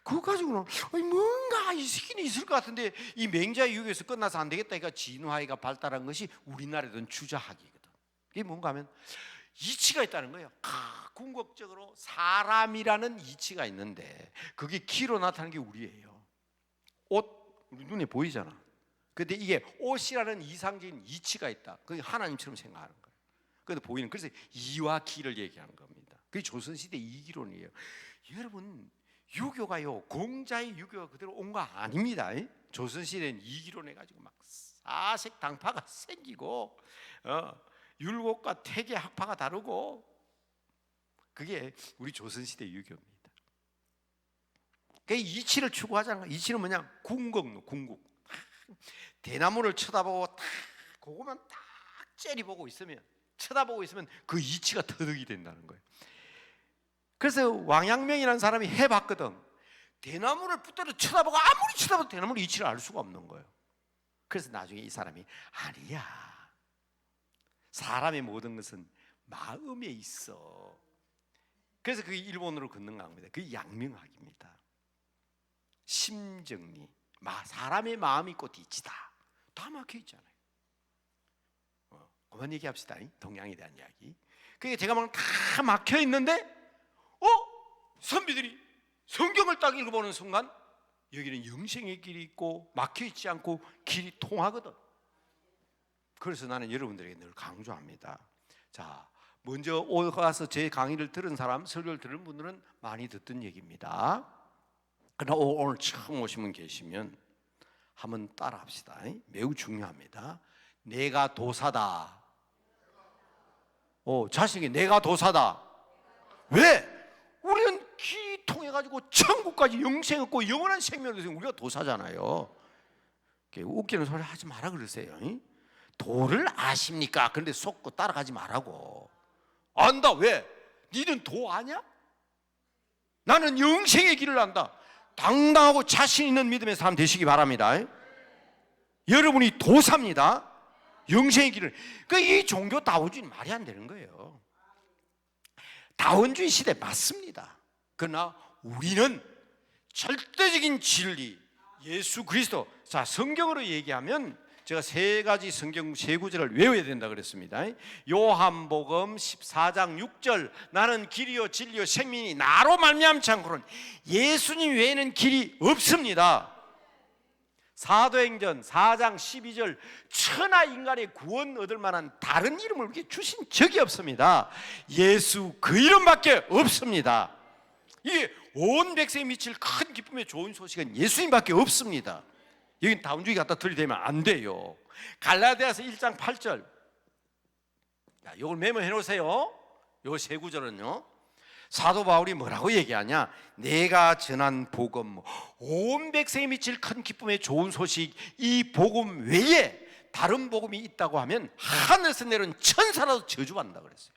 그거 가지고는 뭔가 있긴 있을 것 같은데 이 맹자의 유교에서 끝나서 안 되겠다. 그러니까 진화가 발달한 것이 우리나라에는 주자학이거든. 이게 뭔가 하면 이치가 있다는 거예요. 궁극적으로 사람이라는 이치가 있는데 그게 기로 나타나는 게 우리예요. 옷, 우리 눈에 보이잖아. 근데 이게 옷이라는 이상적인 이치가 있다. 그게 하나님처럼 생각하는 거예요. 그래서 보이는, 그래서 이와 기를 얘기하는 겁니다. 그게 조선시대 이기론이에요. 여러분, 유교가요, 공자의 유교가 그대로 온 거 아닙니다. 조선시대는 이기론 해가지고 막 사색 당파가 생기고 율곡과 태계 학파가 다르고, 그게 우리 조선시대 유교입니다. 그 이치를 추구하자는 거야. 이치는 뭐냐? 궁극로, 궁극. 대나무를 쳐다보고 딱 그거만 딱 째리 보고 있으면 쳐다보고 있으면 그 이치가 터득이 된다는 거예요. 그래서 왕양명이라는 사람이 해봤거든. 대나무를 붙들어 쳐다보고 아무리 쳐다봐도 대나무의 이치를 알 수가 없는 거예요. 그래서 나중에 이 사람이 아니야, 사람의 모든 것은 마음에 있어. 그래서 그게 일본어로 걷는 겁니다. 그게 양명학입니다. 심정리, 사람의 마음이 꽃이치다. 다 막혀 있잖아요. 그만 얘기합시다. 동양에 대한 이야기. 그게 제가 막 다 막혀 있는데, 선비들이 성경을 딱 읽어보는 순간 여기는 영생의 길이 있고 막혀 있지 않고 길이 통하거든. 그래서 나는 여러분들에게 늘 강조합니다. 자, 먼저 와서 제 강의를 들은 사람, 설교를 들은 분들은 많이 듣던 얘기입니다. 그러나 오늘 처음 오신 분 계시면 한번 따라합시다. 매우 중요합니다. 내가 도사다. 자신에게 내가 도사다. 왜? 우리는 길이 통해가지고 천국까지 영생 얻고 영원한 생명을 얻으면 우리가 도사잖아요. 웃기는 소리 하지 마라 그러세요. 도를 아십니까? 그런데 속고 따라가지 말라고. 안다. 왜? 니는 도 아냐? 나는 영생의 길을 안다. 당당하고 자신 있는 믿음의 사람 되시기 바랍니다. 여러분이 도사입니다. 영생의 길을. 이 종교 다원주의 말이 안 되는 거예요. 다원주의 시대 맞습니다. 그러나 우리는 절대적인 진리, 예수 그리스도. 자, 성경으로 얘기하면 제가 세 가지 성경 세 구절을 외워야 된다 그랬습니다. 요한복음 14장 6절, 나는 길이요 진리요 생명이 나로 말미암지 않고는 예수님 외에는 길이 없습니다. 사도행전 4장 12절, 천하 인간의 구원 얻을 만한 다른 이름을 우리에게 주신 적이 없습니다. 예수 그 이름밖에 없습니다. 이게 온 백성이 미칠 큰 기쁨의 좋은 소식은 예수님밖에 없습니다. 여긴 다운주의 갖다 들이대면 안 돼요. 갈라디아서 1장 8절, 이걸 메모해 놓으세요. 요 세 구절은요, 사도 바울이 뭐라고 얘기하냐? 내가 전한 복음, 온 백성이 미칠 큰 기쁨의 좋은 소식, 이 복음 외에 다른 복음이 있다고 하면 하늘에서 내려온 천사라도 저주받는다 그랬어요.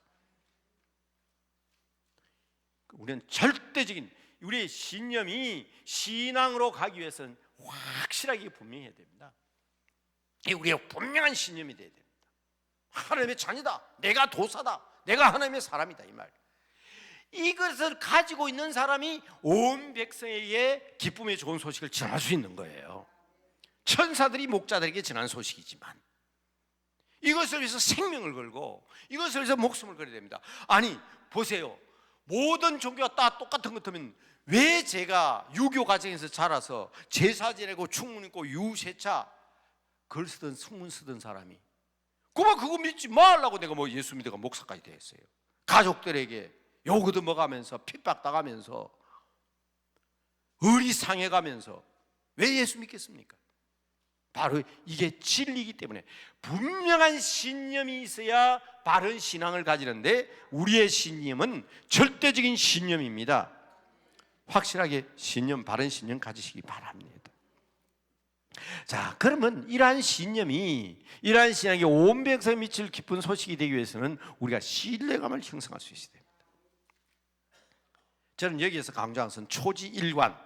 우리는 절대적인 우리의 신념이 신앙으로 가기 위해서는 확실하게 분명해야 됩니다. 우리의 분명한 신념이 되어야 됩니다. 하나님의 자녀다, 내가 도사다, 내가 하나님의 사람이다, 이 말. 이것을 가지고 있는 사람이 온 백성에게 기쁨의 좋은 소식을 전할 수 있는 거예요. 천사들이 목자들에게 전한 소식이지만 이것을 위해서 생명을 걸고 이것을 위해서 목숨을 걸어야 됩니다. 아니 보세요, 모든 종교가 다 똑같은 것 같으면 왜 제가 유교 가정에서 자라서 제사 지내고 충문 있고 유세차 글 쓰던 성문 쓰던 사람이 그거 믿지 말라고 내가 예수 믿어가 목사까지 됐어요. 가족들에게 욕 얻어먹으면서 핍박당하면서 의리상해가면서 왜 예수 믿겠습니까? 바로 이게 진리이기 때문에 분명한 신념이 있어야 바른 신앙을 가지는데 우리의 신념은 절대적인 신념입니다. 확실하게 신념, 바른 신념 가지시기 바랍니다. 자, 그러면 이러한 신념이, 이러한 신앙이 온 백성에 미칠 기쁜 소식이 되기 위해서는 우리가 신뢰감을 형성할 수 있어야 됩니다. 저는 여기에서 강조하는 것은 초지일관,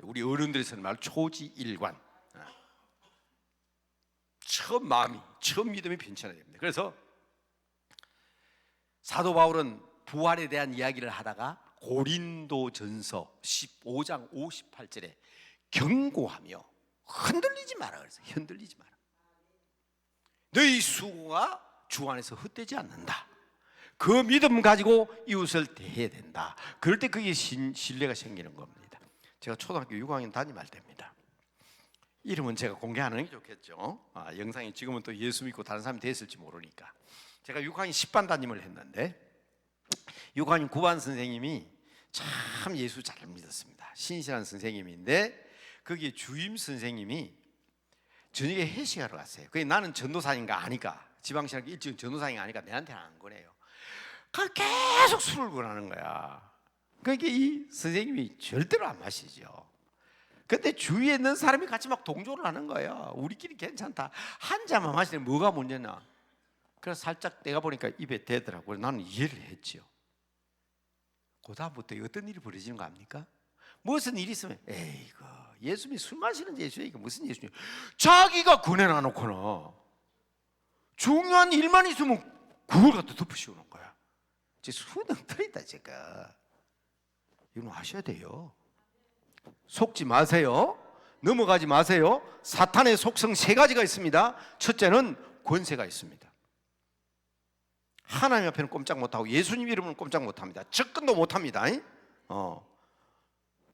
우리 어른들이 쓰는 말 초지일관. 처음 믿음이 변천해야 됩니다. 그래서 사도 바울은 부활에 대한 이야기를 하다가 고린도전서 15장 58절에 경고하며 흔들리지 마라 그랬어요. 흔들리지 마라. 너희 수고가 주 안에서 헛되지 않는다. 그 믿음 가지고 이웃을 대해야 된다. 그럴 때 그게 신뢰가 생기는 겁니다. 제가 초등학교 6학년 담임할 때입니다. 이름은 제가 공개하는 게 좋겠죠. 영상이 지금은 또 예수 믿고 다른 사람이 됐을지 모르니까. 제가 6학년 10반 담임을 했는데 6학년 9반 선생님이 참 예수 잘 믿었습니다. 신실한 선생님인데 거기에 주임 선생님이 저녁에 회식하러 갔어요. 그게 나는 전도사인가 아니까, 지방신학교 일찍 전도사인가 아니까 내한테는 안 거래요. 그걸 계속 술을 권하는 거야. 그러니까 이 선생님이 절대로 안 마시죠. 근데 주위에 있는 사람이 같이 막 동조를 하는 거예요. 우리끼리 괜찮다, 한 잔만 마시면 뭐가 문제냐. 그래서 살짝 내가 보니까 입에 대더라고요. 나는 이해를 했죠. 그 다음부터 어떤 일이 벌어지는 거 압니까? 무슨 일이 있으면 에이 이거 예수님이 술 마시는 예수님 이거 무슨 예수님 자기가 권해놔놓고는 중요한 일만 있으면 그걸 갖다 덮으시오는 거야. 제 수능들이다 제가. 이건 아셔야 돼요. 속지 마세요. 넘어가지 마세요. 사탄의 속성 세 가지가 있습니다. 첫째는 권세가 있습니다. 하나님 앞에는 꼼짝 못하고 예수님 이름은 꼼짝 못합니다. 접근도 못합니다.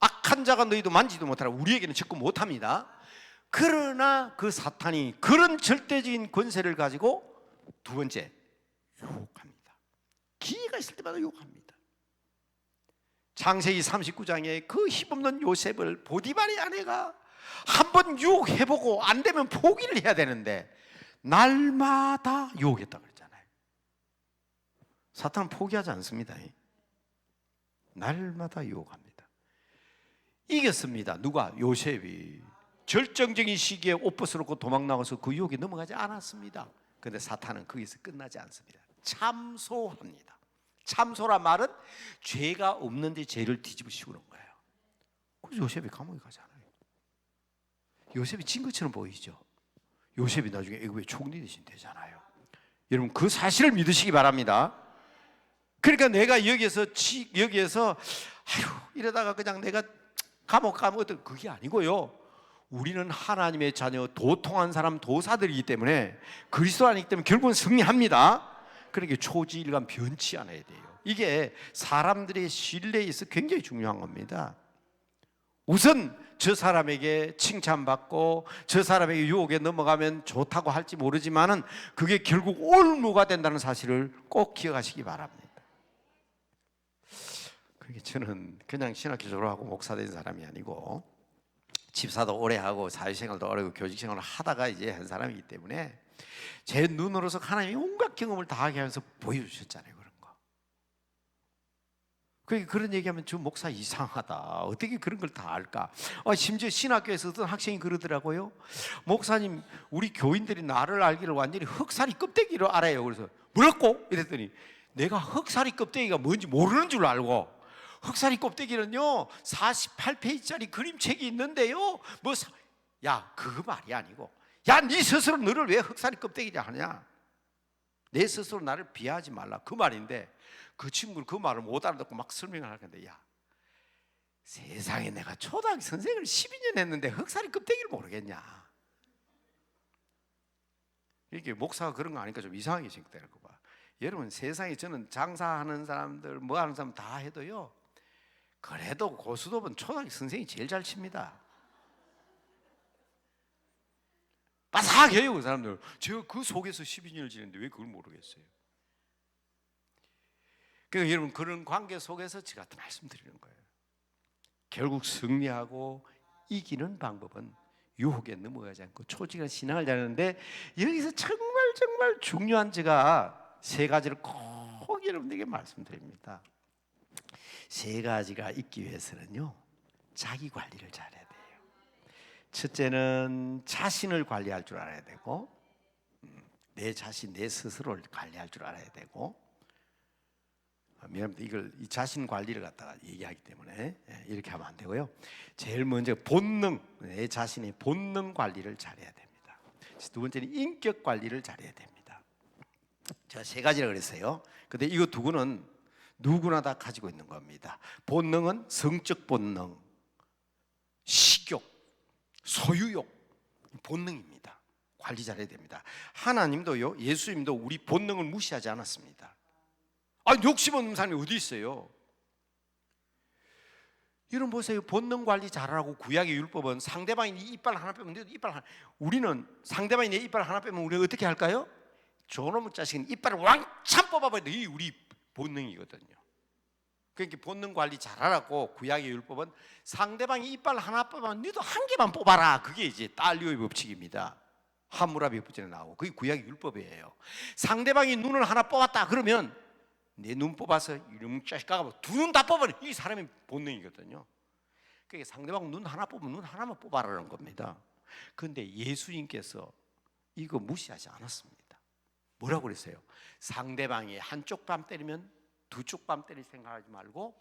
악한 자가 너희도 만지도 못하라. 우리에게는 접근 못합니다. 그러나 그 사탄이 그런 절대적인 권세를 가지고 두 번째 유혹합니다. 기회가 있을 때마다 유혹합니다. 창세기 39장에 그 힘없는 요셉을 보디발의 아내가 한번 유혹해보고 안 되면 포기를 해야 되는데 날마다 유혹했다 그랬잖아요. 사탄은 포기하지 않습니다. 날마다 유혹합니다. 이겼습니다. 누가? 요셉이 결정적인 시기에 옷 벗어놓고 도망나가서 그 유혹에 넘어가지 않았습니다. 그런데 사탄은 거기서 끝나지 않습니다. 참소합니다. 참소란 말은 죄가 없는데 죄를 뒤집어 씌우는 거예요. 그래서 요셉이 감옥에 가잖아요. 요셉이 진 것처럼 보이죠. 요셉이 나중에 애굽의 총리 대신 되잖아요. 여러분 그 사실을 믿으시기 바랍니다. 그러니까 내가 여기에서 이러다가 그냥 내가 감옥 가면 그게 아니고요. 우리는 하나님의 자녀, 도통한 사람, 도사들이기 때문에 그리스도 안이기 때문에 결국은 승리합니다. 그러니까 초지일간 변치 않아야 돼요. 이게 사람들의 신뢰에 있어 굉장히 중요한 겁니다. 우선 저 사람에게 칭찬받고 저 사람에게 유혹에 넘어가면 좋다고 할지 모르지만은 그게 결국 올무가 된다는 사실을 꼭 기억하시기 바랍니다. 그게 저는 그냥 신학교 졸업하고 목사 된 사람이 아니고 집사도 오래 하고 사회생활도 오래 하고 교직생활을 하다가 이제 한 사람이기 때문에 제 눈으로서 하나님이 온갖 경험을 다 하게 하면서 보여주셨잖아요. 그런 거. 그런 얘기하면 저 목사 이상하다. 어떻게 그런 걸 다 알까? 심지어 신학교에서 어떤 학생이 그러더라고요. 목사님 우리 교인들이 나를 알기를 완전히 흑사리 껍데기로 알아요. 그래서 뭐라고? 이랬더니 내가 흑사리 껍데기가 뭔지 모르는 줄 알고 흑사리 껍데기는요 48페이지짜리 그림책이 있는데요 야 그거 말이 아니고 야 네 스스로 너를 왜 흑사리 껍데기냐 하냐, 내 스스로 나를 비하하지 말라 그 말인데 그 친구는 그 말을 못 알아듣고 막 설명을 할 건데 야 세상에 내가 초등학교 선생을 12년 했는데 흑사리 껍데기를 모르겠냐. 이게 목사가 그런 거 아니까 좀 이상하게 생각되는 거 봐. 여러분 세상에 저는 장사하는 사람들 뭐 하는 사람 다 해도요 그래도 고수톱은 초등학교 선생이 제일 잘 칩니다. 빠삭해요 그 사람들. 제가 그 속에서 12년을 지냈는데 왜 그걸 모르겠어요. 그러니까 여러분 그런 관계 속에서 제가 말씀드리는 거예요. 결국 승리하고 이기는 방법은 유혹에 넘어가지 않고 초직한 신앙을 잘하는데 여기서 정말 중요한 제가 세 가지를 꼭 여러분들에게 말씀드립니다. 세 가지가 있기 위해서는요 자기 관리를 잘해야 돼요. 첫째는 자신을 관리할 줄 알아야 되고 내 자신, 내 스스로를 관리할 줄 알아야 되고 미안합니다. 이 자신 관리를 갖다가 얘기하기 때문에 이렇게 하면 안 되고요. 제일 먼저 본능, 내 자신의 본능 관리를 잘해야 됩니다. 두 번째는 인격 관리를 잘해야 됩니다. 제가 세 가지라 그랬어요. 근데 이거 두 개는 누구나 다 가지고 있는 겁니다. 본능은 성적 본능, 식욕, 소유욕, 본능입니다. 관리 잘해야 됩니다. 하나님도요, 예수님도 우리 본능을 무시하지 않았습니다. 욕심 없는 사람이 어디 있어요? 여러분 보세요. 본능 관리 잘하라고 구약의 율법은 상대방이 네 이빨 하나 빼면 너도 이빨 하나. 우리는 상대방이 내 이빨 하나 빼면 우리가 어떻게 할까요? 저놈의 자식은 이빨을 왕창 뽑아버려. 이게 우리 본능이거든요. 그러니까 본능 관리 잘하라고 구약의 율법은 상대방이 이빨 하나 뽑으면 너도 한 개만 뽑아라. 그게 이제 딸리오의 법칙입니다. 함무라비 법칙에 나오고 그게 구약의 율법이에요. 상대방이 눈을 하나 뽑았다 그러면 내 눈 뽑아서 이놈 자식아 두 눈 다 뽑아라. 이 사람의 본능이거든요. 그러니까 상대방 눈 하나 뽑으면 눈 하나만 뽑아라는 겁니다. 그런데 예수님께서 이거 무시하지 않았습니다. 뭐라고 그랬어요? 상대방이 한쪽 뺨 때리면 두 쪽 뺨 때릴 생각하지 말고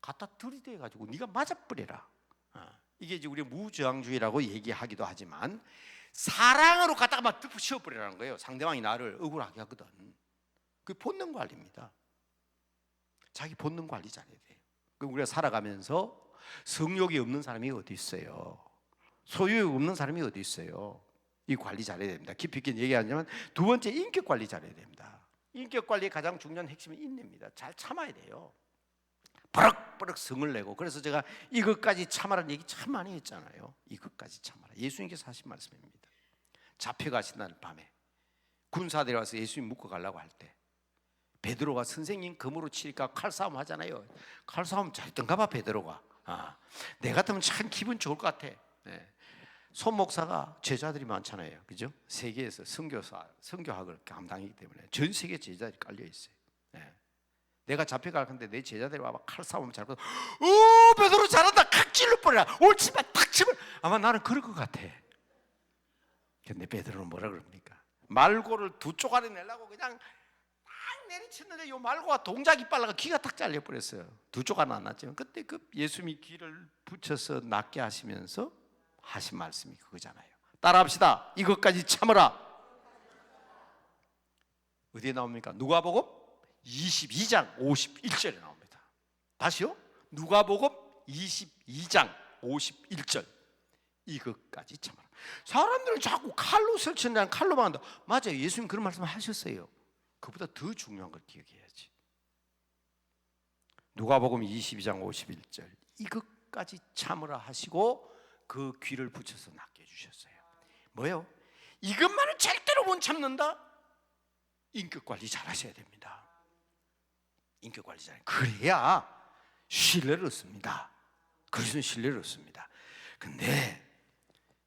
갖다 들이대 가지고 네가 맞아버려라. 이게 이제 우리 무저항주의라고 얘기하기도 하지만 사랑으로 갖다가 막 득 씌워버리라는 거예요. 상대방이 나를 억울하게 하거든. 그게 본능 관리입니다. 자기 본능 관리 잘해야 돼요. 우리가 살아가면서 성욕이 없는 사람이 어디 있어요? 소유욕 없는 사람이 어디 있어요? 이 관리 잘해야 됩니다. 깊이 있게 얘기하자면 두 번째, 인격 관리 잘해야 됩니다. 인격 관리의 가장 중요한 핵심은 인내입니다. 잘 참아야 돼요. 버럭버럭 성을 내고. 그래서 제가 이것까지 참아라는 얘기 참 많이 했잖아요. 이것까지 참아라. 예수님께서 하신 말씀입니다. 잡혀가신다는 밤에 군사들이 와서 예수님 묶어 가려고 할 때 베드로가 선생님 금으로 치니까 칼싸움 하잖아요. 칼싸움 잘했던가 봐 베드로가. 내 같으면 참 기분 좋을 것 같아. 손 목사가 제자들이 많잖아요, 그죠? 세계에서 선교학을 감당하기 때문에 전 세계 제자들이 깔려 있어요. 내가 잡혀갈 건데 내 제자들이 와봐 칼싸움 잘하고, 베드로 잘한다, 칵 찔러버려라, 옳지만 탁 치면. 아마 나는 그럴 것 같아. 근데 베드로는 뭐라 그럽니까? 말고를 두 쪼가리 내려고 그냥 딱 내리쳤는데 요 말고가 동작이 빨라가 귀가 딱 잘려버렸어요. 두 쪼가리 안 났지만 그때 그 예수님이 귀를 붙여서 낫게 하시면서 하신 말씀이 그거잖아요. 따라합시다. 이것까지 참으라. 어디에 나옵니까? 누가복음 22장 51절에 나옵니다. 다시요. 누가복음 22장 51절. 이것까지 참아라. 사람들은 자꾸 칼로 설치는 칼로만 한다. 맞아요. 예수님 그런 말씀 하셨어요. 그보다 더 중요한 걸 기억해야지. 누가복음 22장 51절. 이것까지 참으라 하시고 그 귀를 붙여서 낫게 해주셨어요. 뭐요? 이것만은 절대로 못 참는다? 인격 관리 잘 하셔야 됩니다. 인격 관리 잘. 그래야 신뢰를 얻습니다. 그래서 신뢰를 얻습니다. 근데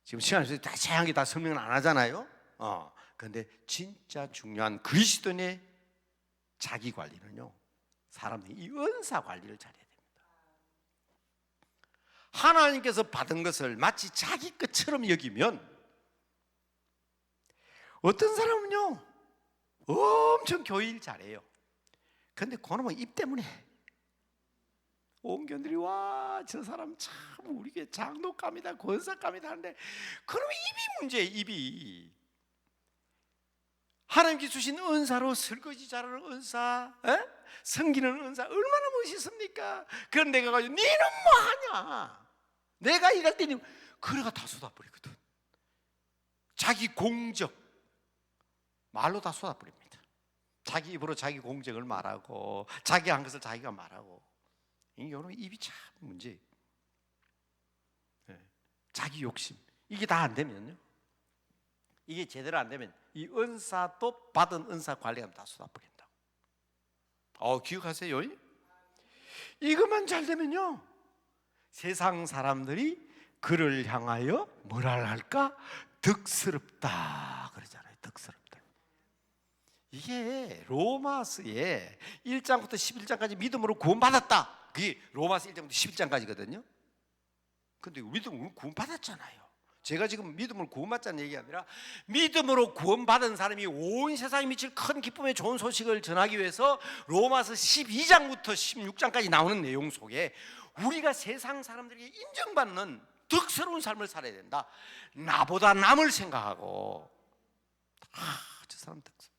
지금 시간이 없어서 다 자세하게 다 설명을 안 하잖아요. 근데 진짜 중요한 그리스도인의 자기 관리는요, 사람들이 이 은사 관리를 잘해야 됩니다. 하나님께서 받은 것을 마치 자기 것처럼 여기면 어떤 사람은요 엄청 교회 일 잘해요. 근데 그놈은 입 때문에 온견들이 와, 저 사람 참 우리 교회 장독감이다 권사감이다 하는데 그놈의 입이 문제예요. 입이. 하나님께 주신 은사로 설거지 잘하는 은사, 섬기는 은사 얼마나 멋있습니까? 그런 내가 가지고 니는 뭐하냐, 내가 일할 때는 그래가 다 쏟아버리거든. 자기 공적 말로 다 쏟아버립니다. 자기 입으로 자기 공적을 말하고 자기 한 것을 자기가 말하고. 여러분 입이 참 문제예요. 자기 욕심 이게 다 안 되면요, 이게 제대로 안 되면 이 은사도 받은 은사 관리하면 다 쏟아버린다. 기억하세요? 이것만 잘 되면요 세상 사람들이 그를 향하여 뭐라 할까? 덕스럽다 그러잖아요. 덕스럽다. 이게 로마서의 1장부터 11장까지 믿음으로 구원받았다. 그게 로마서 1장부터 11장까지거든요. 근데 믿음으로 구원받았잖아요. 제가 지금 믿음으로 구원받자는 얘기가 아니라 믿음으로 구원받은 사람이 온 세상에 미칠 큰 기쁨의 좋은 소식을 전하기 위해서 로마서 12장부터 16장까지 나오는 내용 속에 우리가 세상 사람들에게 인정받는 덕스러운 삶을 살아야 된다. 나보다 남을 생각하고 저 사람 덕스러워.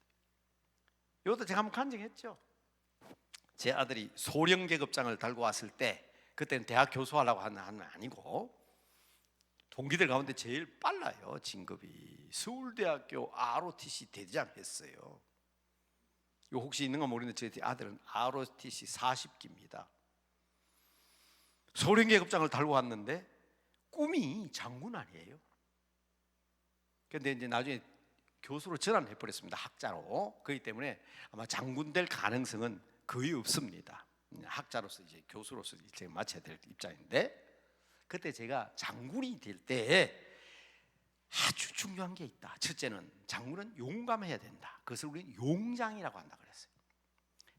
이것도 제가 한번 간증했죠. 제 아들이 소령계급장을 달고 왔을 때 그때는 대학 교수하려고 하는 아니고 동기들 가운데 제일 빨라요. 진급이 서울대학교 ROTC 대대장 했어요. 이거 혹시 있는 건 모르는데 제 아들은 ROTC 40기입니다. 소령계급장을 달고 왔는데 꿈이 장군 아니에요. 그런데 이제 나중에 교수로 전환해 버렸습니다. 학자로. 그렇기 때문에 아마 장군 될 가능성은 거의 없습니다. 학자로서 이제 교수로서 일찍 마쳐야 될 입장인데, 그때 제가 장군이 될 때 아주 중요한 게 있다. 첫째는 장군은 용감해야 된다. 그것을 우리는 용장이라고 한다 그랬어요.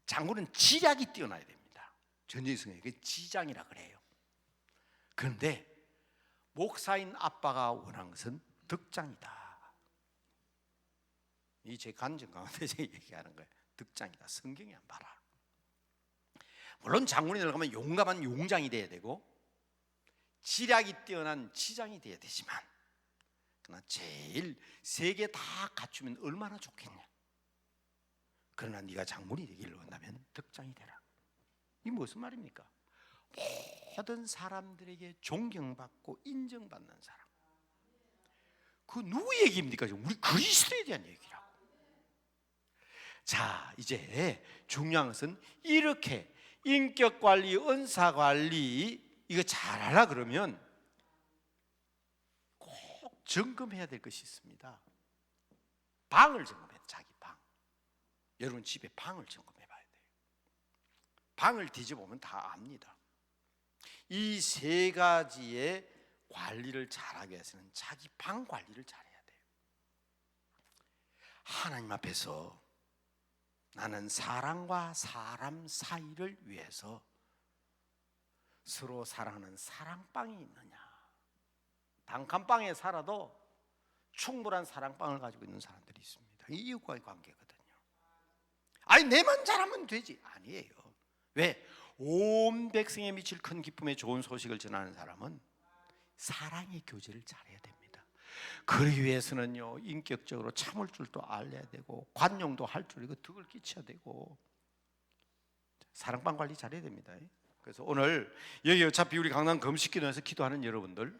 장군은 지략이 뛰어나야 됩니다. 전쟁성에 그 지장이라 그래요. 그런데 목사인 아빠가 원한 것은 덕장이다. 이 제 간증 가운데 제가 얘기하는 거예요. 득장이다. 성경에 안 봐라. 물론 장군이 들어가면 용감한 용장이 돼야 되고 지략이 뛰어난 지장이 돼야 되지만, 그러나 제일 세 개 다 갖추면 얼마나 좋겠냐. 그러나 네가 장군이 되기를 원하면 득장이 되라. 이 무슨 말입니까? 모든 사람들에게 존경받고 인정받는 사람. 그 누구 얘기입니까? 우리 그리스도에 대한 얘기라고. 자, 이제 중요한 것은 이렇게 인격관리, 은사관리 이거 잘하라 그러면 꼭 점검해야 될 것이 있습니다. 방을 점검해야 돼. 자기 방. 여러분 집에 방을 점검해 봐야 돼요. 방을 뒤져보면 다 압니다. 이 세 가지의 관리를 잘하기 위해서는 자기 방 관리를 잘해야 돼요. 하나님 앞에서 나는 사람과 사람 사이를 위해서 서로 사랑하는 사랑방이 있느냐. 단칸방에 살아도 충분한 사랑방을 가지고 있는 사람들이 있습니다. 이 이웃과의 관계거든요. 아니 내만 잘하면 되지. 아니에요. 왜? 온 백성에 미칠 큰 기쁨의 좋은 소식을 전하는 사람은 사랑의 교제를 잘해야 됩니다. 그러기 위해서는요, 인격적으로 참을 줄도 알아야 되고 관용도 할 줄, 이거 덕을 끼쳐야 되고 사랑방 관리 잘해야 됩니다. 그래서 오늘 여기 어차피 우리 강남 금식기도에서 기도하는 여러분들,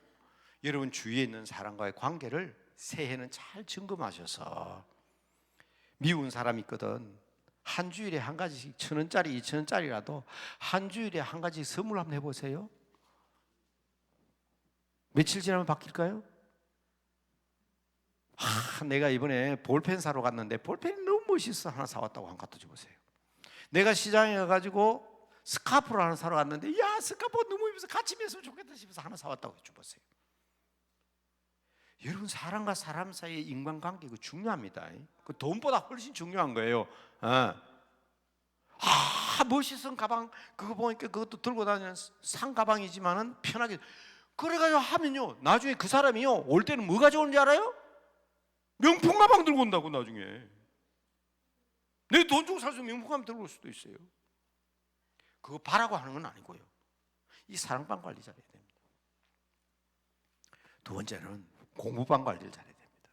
여러분 주위에 있는 사람과의 관계를 새해는 잘 점검하셔서, 미운 사람이 있거든 한 주일에 한 가지씩 1,000원짜리 2,000원짜리라도 한 주일에 한 가지 선물 한번 해보세요. 며칠 지나면 바뀔까요? 내가 이번에 볼펜 사러 갔는데 볼펜이 너무 멋있어, 하나 사왔다고 한 갖다 줘보세요. 내가 시장에 가가지고 스카프를 하나 사러 갔는데, 야 스카프 너무 입어서 같이 입었으면 좋겠다 싶어서 하나 사왔다고 줘보세요. 여러분 사람과 사람 사이의 인간관계 그 중요합니다. 그 돈보다 훨씬 중요한 거예요. 멋있은 가방 그거 보니까 그것도 들고 다니는 상 가방이지만은 편하게 그래가지고 하면요, 나중에 그 사람이요 올 때는 뭐 가져오는지 알아요? 명품 가방 들고 온다고. 나중에 내 돈 주고 살 수 있는 명품 가방 들고 올 수도 있어요. 그거 바라고 하는 건 아니고요, 이 사랑방 관리 잘해야 됩니다. 두 번째는 공부방 관리를 잘해야 됩니다.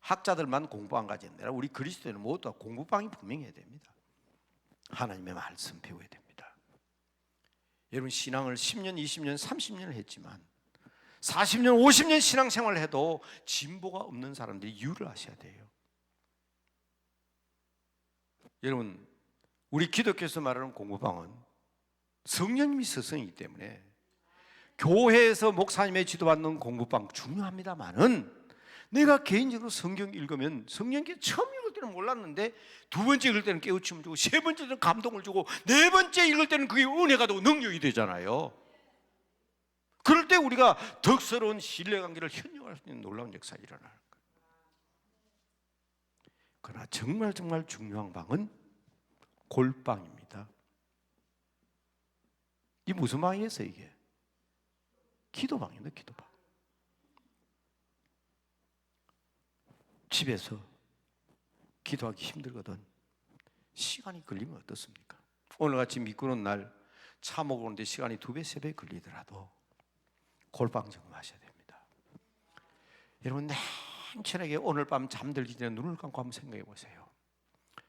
학자들만 공부방 가지는 아니라 우리 그리스도인은 모두 다 공부방이 분명해야 됩니다. 하나님의 말씀 배워야 됩니다. 여러분 신앙을 10년, 20년, 30년을 했지만 40년, 50년 신앙생활을 해도 진보가 없는 사람들이 이유를 아셔야 돼요. 여러분 우리 기독교에서 말하는 공부방은 성령님이 스승이기 때문에 교회에서 목사님의 지도받는 공부방 중요합니다만은, 내가 개인적으로 성경 읽으면 성경기 처음 읽을 때는 몰랐는데 두 번째 읽을 때는 깨우침을 주고 세 번째 때는 감동을 주고 네 번째 읽을 때는 그게 은혜가 되고 능력이 되잖아요. 그럴 때 우리가 덕스러운 신뢰관계를 현용할 수 있는 놀라운 역사가 일어나는 거예요. 그러나 정말 중요한 방은 골방입니다. 이 무슨 방이겠어요? 이게 기도방입니다. 기도방. 집에서 기도하기 힘들거든 시간이 걸리면 어떻습니까? 오늘같이 미끄러운 날 차 먹으러 오는데 시간이 2배, 3배 걸리더라도 골방 점검하셔야 됩니다. 여러분 냉철하게 오늘 밤 잠들기 전에 눈을 감고 한번 생각해 보세요.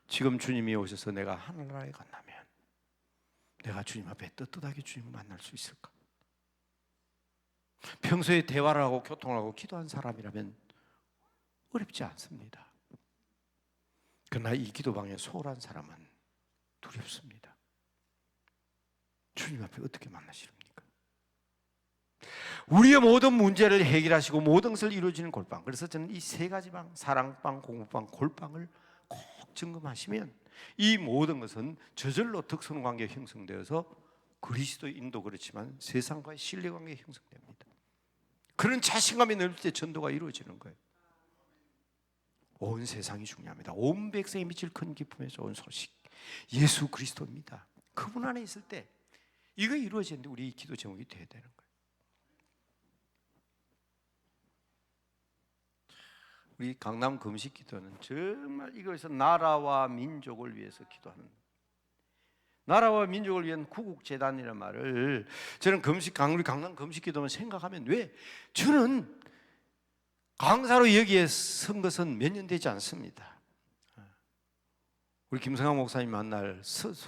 지금 주님이 오셔서 내가 하늘나라에 간다면 내가 주님 앞에 떳떳하게 주님을 만날 수 있을까? 평소에 대화를 하고 교통을 하고 기도한 사람이라면 어렵지 않습니다. 그러나 이 기도방에 소홀한 사람은 두렵습니다. 주님 앞에 어떻게 만나시렵니까? 우리의 모든 문제를 해결하시고 모든 것을 이루어지는 골방. 그래서 저는 이 세 가지 방, 사랑방, 공부방, 골방을 꼭 점검하시면 이 모든 것은 저절로 덕선관계 형성되어서 그리스도 인도 그렇지만 세상과의 신뢰관계 형성됩니다. 그런 자신감이 넓을 때 전도가 이루어지는 거예요. 온 세상이 중요합니다. 온 백성에 미칠 큰 기쁨의 좋은 소식 예수 그리스도입니다. 그분 안에 있을 때 이거 이루어지는데 우리 기도 제목이 돼야 되는 거예요. 우리 강남 금식 기도는 정말 이것은 나라와 민족을 위해서 기도하는, 나라와 민족을 위한 구국재단이라는 말을 저는 우리 강남 금식 기도만 생각하면, 왜? 저는 강사로 여기에 선 것은 몇 년 되지 않습니다. 우리 김성환 목사님 만날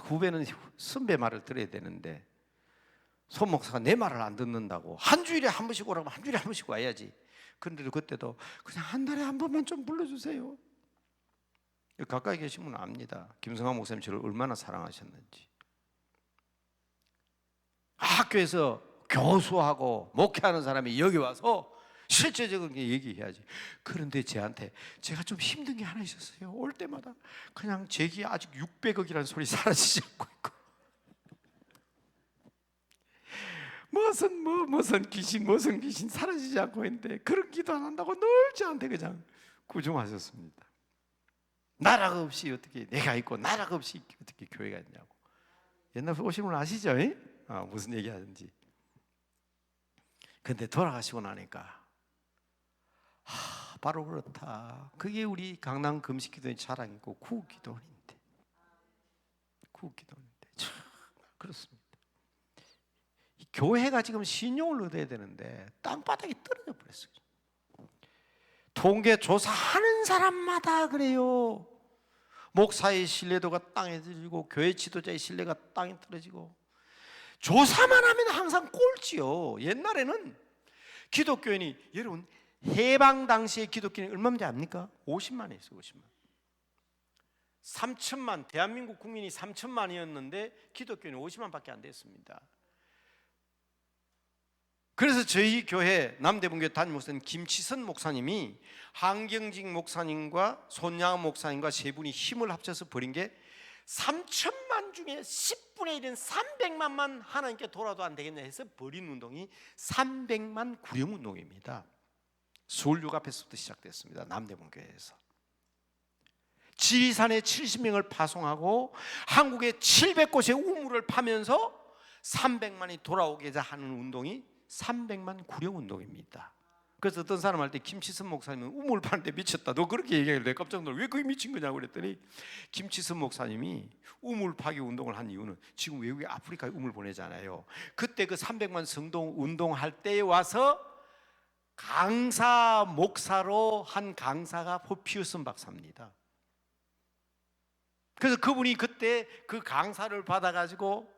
후배는 선배 말을 들어야 되는데 손 목사가 내 말을 안 듣는다고 한 주일에 한 번씩 오라고 한 주일에 한 번씩 와야지. 그런데도 그때도 그냥 한 달에 한 번만 좀 불러주세요. 가까이 계신 분은 압니다. 김성환 목사님 저를 얼마나 사랑하셨는지. 학교에서 교수하고 목회하는 사람이 여기 와서 실제적인 얘기해야지. 그런데 저한테 제가 좀 힘든 게 하나 있었어요. 올 때마다 그냥 제기 아직 600억이라는 소리 사라지지 않고 있고, 무슨 귀신 사라지지 않고 있는데 그런 기도 안 한다고 늘 저한테 그냥 구중하셨습니다. 나라가 없이 어떻게 내가 있고 나라가 없이 어떻게 교회가 있냐고. 옛날 오신 분 아시죠? 무슨 얘기 하는지. 근데 돌아가시고 나니까 바로 그렇다. 그게 우리 강남 금식기도의 자랑이고 구국기도원인데, 참 그렇습니다. 이 교회가 지금 신용을 얻어야 되는데 땅바닥에 떨어져 버렸어요. 통계 조사하는 사람마다 그래요. 목사의 신뢰도가 땅에 떨어지고 교회 지도자의 신뢰가 땅에 떨어지고, 조사만 하면 항상 꼴찌요. 옛날에는 기독교인이, 여러분 해방 당시의 기독교인이 얼마인지 압니까? 50만이었어요. 50만. 3천만, 대한민국 국민이 3천만이었는데 기독교인이 50만밖에 안 됐습니다. 그래서 저희 교회 남대문교회 담임 목사님 김치선 목사님이 한경직 목사님과 손양원 목사님과 세 분이 힘을 합쳐서 벌인 게 3천만 중에 10분의 1인 300만만 하나님께 돌아도 안 되겠냐 해서 벌인 운동이 300만 구령 운동입니다. 서울역 앞에서부터 시작됐습니다. 남대문교회에서 지리산에 70명을 파송하고 한국에 700곳의 우물을 파면서 300만이 돌아오게 하는 운동이 300만 구령 운동입니다. 그래서 어떤 사람 할 때 김치선 목사님은 우물 파는데 미쳤다, 너 그렇게 얘기하길래 깜짝 놀라. 왜 그게 미친 거냐고 그랬더니, 김치선 목사님이 우물 파기 운동을 한 이유는 지금 외국에 아프리카에 우물 보내잖아요. 그때 그 300만 성도 운동할 때에 와서 강사 목사로 한 강사가 포피우슨 박사입니다. 그래서 그분이 그때 그 강사를 받아가지고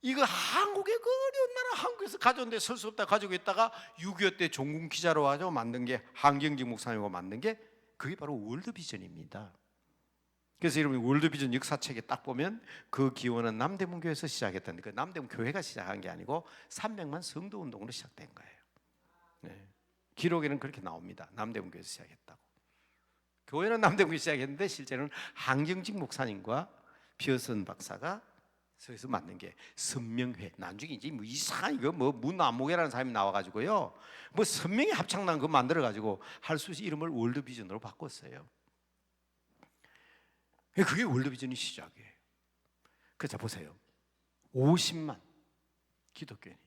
이거 한국의 그 어려운 나라 한국에서 가져온데 설 수 없다 가지고 있다가 6.25 때 종군 기자로 와서 만든 게, 한경직 목사님과 만든 게 그게 바로 월드비전입니다. 그래서 여러분 월드비전 역사책에 딱 보면 그 기원은 남대문교회에서 시작했다는데, 그 남대문 교회가 시작한 게 아니고 300만 성도 운동으로 시작된 거예요. 네. 기록에는 그렇게 나옵니다. 남대문교회에서 시작했다고. 교회는 남대문교회 시작했는데 실제로는 한경직 목사님과 피어슨 박사가 그래서 만든 게 선명회. 나중에 이제 뭐 이상한 이거 뭐 문안목이라는 사람이 나와가지고요, 뭐 선명회 합창단 그거 만들어가지고 할 수 있는 이름을 월드비전으로 바꿨어요. 그게 월드비전이 시작이에요. 그래서 보세요, 50만 기독교인이.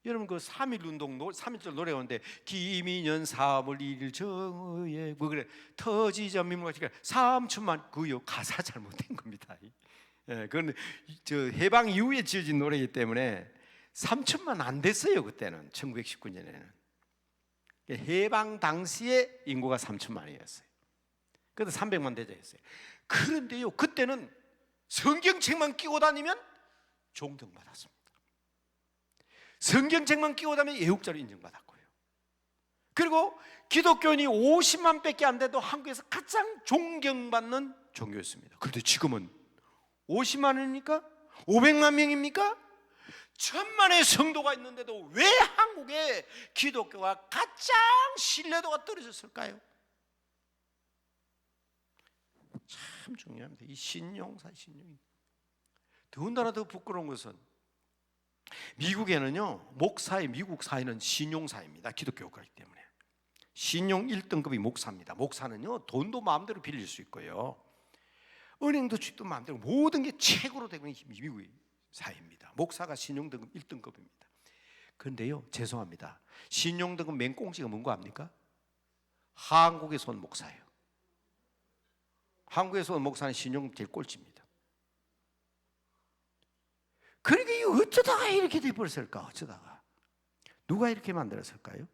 여러분 그 3.1 운동 3.1절 노래가 오는데, 김인현 3월 1일 정오에 뭐 그래 터지자 민무가 3천만, 그요 가사 잘못된 겁니다. 예, 그건 저 해방 이후에 지어진 노래이기 때문에 3천만 안 됐어요. 그때는 1919년에는 해방 당시에 인구가 3천만이었어요. 그래서 300만 되자 했어요. 그런데요, 그때는 성경책만 끼고 다니면 존경받았습니다. 성경책만 끼고 다니면 애국자로 인정받았고요. 그리고 기독교인이 50만 밖에 안 돼도 한국에서 가장 존경받는 종교였습니다. 그런데 지금은 50만입니까? 500만 명입니까? 1000만의 성도가 있는데도 왜 한국에 기독교가 가장 신뢰도가 떨어졌을까요? 참 중요합니다. 이 신용사, 신용이. 더군다나 더 부끄러운 것은 미국에는요, 미국 사회는 신용사입니다. 기독교가이기 때문에 신용 1등급이 목사입니다. 목사는요, 돈도 마음대로 빌릴 수 있고요, 은행도 주도 마음대로 모든 게 최고로 되고 있는 미국의 사회입니다. 목사가 신용등급 1등급입니다. 그런데요, 죄송합니다, 신용등급 맹꽁지가 뭔가 압니까? 한국에서 온 목사예요. 한국에서 온 목사는 신용 제일 꼴찌입니다. 그러니까 이게 어쩌다가 이렇게 돼버렸을까? 어쩌다가 누가 이렇게 만들었을까요?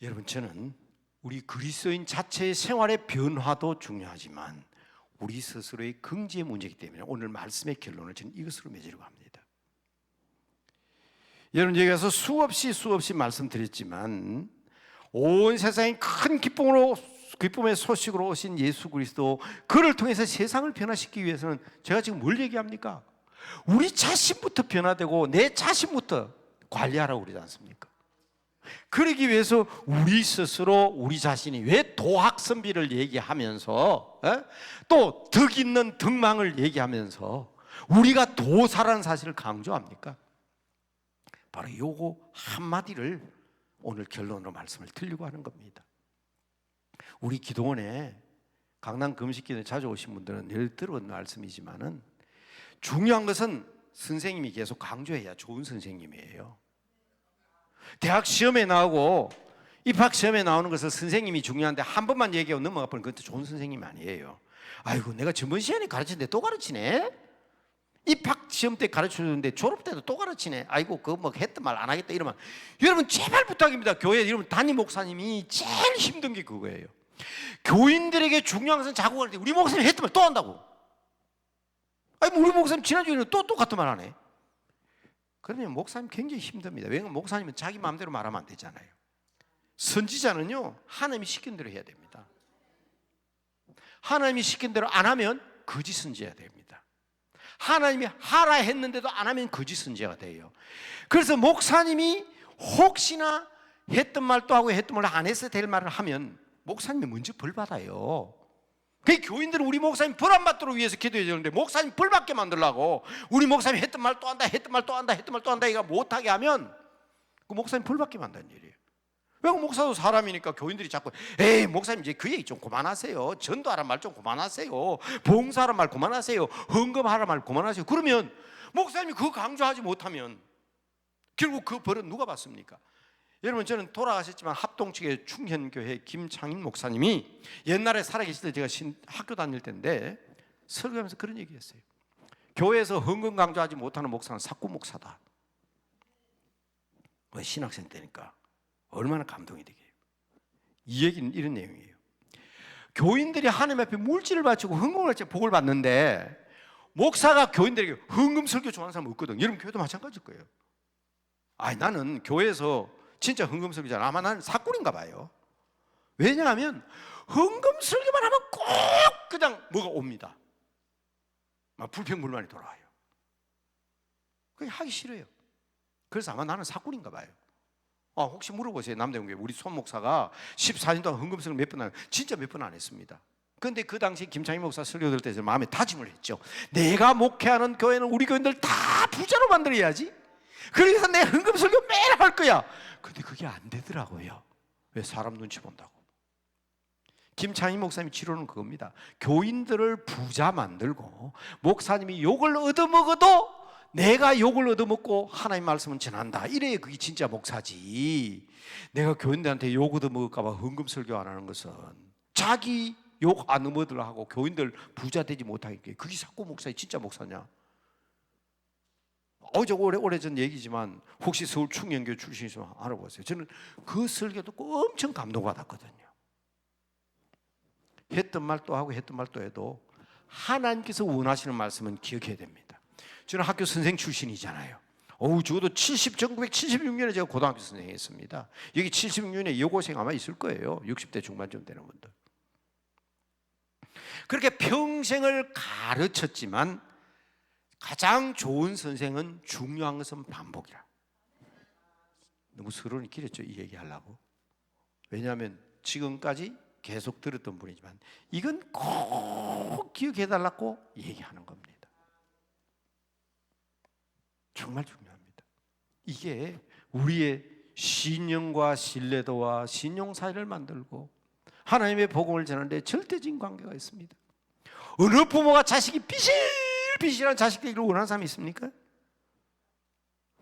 여러분, 저는 우리 그리스도인 자체의 생활의 변화도 중요하지만 우리 스스로의 긍지의 문제이기 때문에 오늘 말씀의 결론을 저는 이것으로 맺으려고 합니다. 여러분, 여기서 수없이 말씀드렸지만 온 세상이 큰 기쁨의 소식으로 오신 예수 그리스도, 그를 통해서 세상을 변화시키기 위해서는 제가 지금 뭘 얘기합니까? 우리 자신부터 변화되고 내 자신부터 관리하라고 그러지 않습니까? 그러기 위해서 우리 스스로 우리 자신이 왜 도학선비를 얘기하면서 또 덕 있는 덕망을 얘기하면서 우리가 도사라는 사실을 강조합니까? 바로 요거 한마디를 오늘 결론으로 말씀을 드리려고 하는 겁니다. 우리 기도원에 강남 금식기도에 자주 오신 분들은 늘 들어온 말씀이지만은 중요한 것은 선생님이 계속 강조해야 좋은 선생님이에요. 대학 시험에 나오고 입학 시험에 나오는 것은 선생님이 중요한데 한 번만 얘기하고 넘어가 버리면 그것도 좋은 선생님 아니에요. 아이고, 내가 저번 시간에 가르쳤는데 또 가르치네. 입학 시험 때 가르쳐줬는데 졸업 때도 또 가르치네. 아이고, 그거 뭐 했던 말 안 하겠다 이러면, 여러분 제발 부탁입니다. 교회 여러분 담임 목사님이 제일 힘든 게 그거예요. 교인들에게 중요한 것은 자꾸 할 때 우리 목사님 했던 말 또 한다고. 아니, 우리 목사님 지난주에는 또 똑같은 말 하네. 그러면 목사님 굉장히 힘듭니다. 왜냐하면 목사님은 자기 마음대로 말하면 안 되잖아요. 선지자는요, 하나님이 시킨 대로 해야 됩니다. 하나님이 시킨 대로 안 하면 거짓 선지자가 됩니다. 하나님이 하라 했는데도 안 하면 거짓 선지자가 돼요. 그래서 목사님이 혹시나 했던 말 또 하고 했던 말 안 했어야 될 말을 하면 목사님이 먼저 벌 받아요. 그 교인들은 우리 목사님 벌 안 받도록 위해서 기도해야 되는데 목사님 벌 받게 만들려고 우리 목사님 했던 말 또 한다, 했던 말 또 한다, 했던 말 또 한다 이거 못하게 하면 그 목사님 벌 받게 만드는 일이에요. 왜? 목사도 사람이니까 교인들이 자꾸 에이 목사님 이제 그 얘기 좀 그만하세요. 전도하란 말 좀 그만하세요. 봉사하란 말 그만하세요. 헌금하란 말 그만하세요. 그러면 목사님이 그거 강조하지 못하면 결국 그 벌은 누가 받습니까? 여러분, 저는 돌아가셨지만 합동 측의 충현교회 김창인 목사님이 옛날에 살아계실 때 제가 학교 다닐 때인데 설교하면서 그런 얘기했어요. 교회에서 헌금 강조하지 못하는 목사는 사꾸 목사다. 왜? 신학생 때니까. 얼마나 감동이 되게요. 이 얘기는 이런 내용이에요. 교인들이 하나님 앞에 물질을 바치고 헌금을 바치고 복을 받는데 목사가 교인들에게 헌금 설교 좋아하는 사람 없거든. 여러분 교회도 마찬가지일 거예요. 아니, 나는 교회에서 진짜 헌금 설교잖아. 아마 나는 사꾼인가 봐요. 왜냐하면 헌금 설교만 하면 꼭 그냥 뭐가 옵니다. 막 불평불만이 돌아와요. 그게 하기 싫어요. 그래서 아마 나는 사꾼인가 봐요. 혹시 물어보세요. 남대문교회 우리 손 목사가 14년 동안 헌금 설교 몇 번 하는, 진짜 몇 번 안 했습니다. 그런데 그 당시 김창희 목사 설교 들을 때 마음에 다짐을 했죠. 내가 목회하는 교회는 우리 교인들 다 부자로 만들어야지. 그래서 내 헌금 설교 매일 할 거야. 근데 그게 안 되더라고요. 왜? 사람 눈치 본다고. 김창희 목사님 치료는 그겁니다. 교인들을 부자 만들고 목사님이 욕을 얻어먹어도 내가 욕을 얻어먹고 하나님 말씀은 전한다. 이래야 그게 진짜 목사지. 내가 교인들한테 욕 얻어먹을까 봐 헌금 설교 안 하는 것은 자기 욕 안 얻으려 하고 교인들 부자 되지 못하게, 그게 사꾸 목사의 진짜 목사냐? 어제 오래전 얘기지만 혹시 서울 충현교 출신이시면 알아보세요. 저는 그 설교 듣고 엄청 감동받았거든요. 했던 말 또 하고 했던 말 또 해도 하나님께서 원하시는 말씀은 기억해야 됩니다. 저는 학교 선생 출신이잖아요. 적어도 1976년에 제가 고등학교 선생했습니다. 여기 76년에 여고생 아마 있을 거예요. 60대 중반쯤 되는 분들. 그렇게 평생을 가르쳤지만 가장 좋은 선생은 중요한 것은 반복이라. 너무 서론이 길었죠, 이 얘기하려고. 왜냐하면 지금까지 계속 들었던 분이지만 이건 꼭 기억해달라고 얘기하는 겁니다. 정말 중요합니다. 이게 우리의 신령과 신뢰도와 신용 사회를 만들고 하나님의 복음을 전하는데 절대적인 관계가 있습니다. 어느 부모가 자식이 비실비실한 자식 되기를 원하는 사람이 있습니까?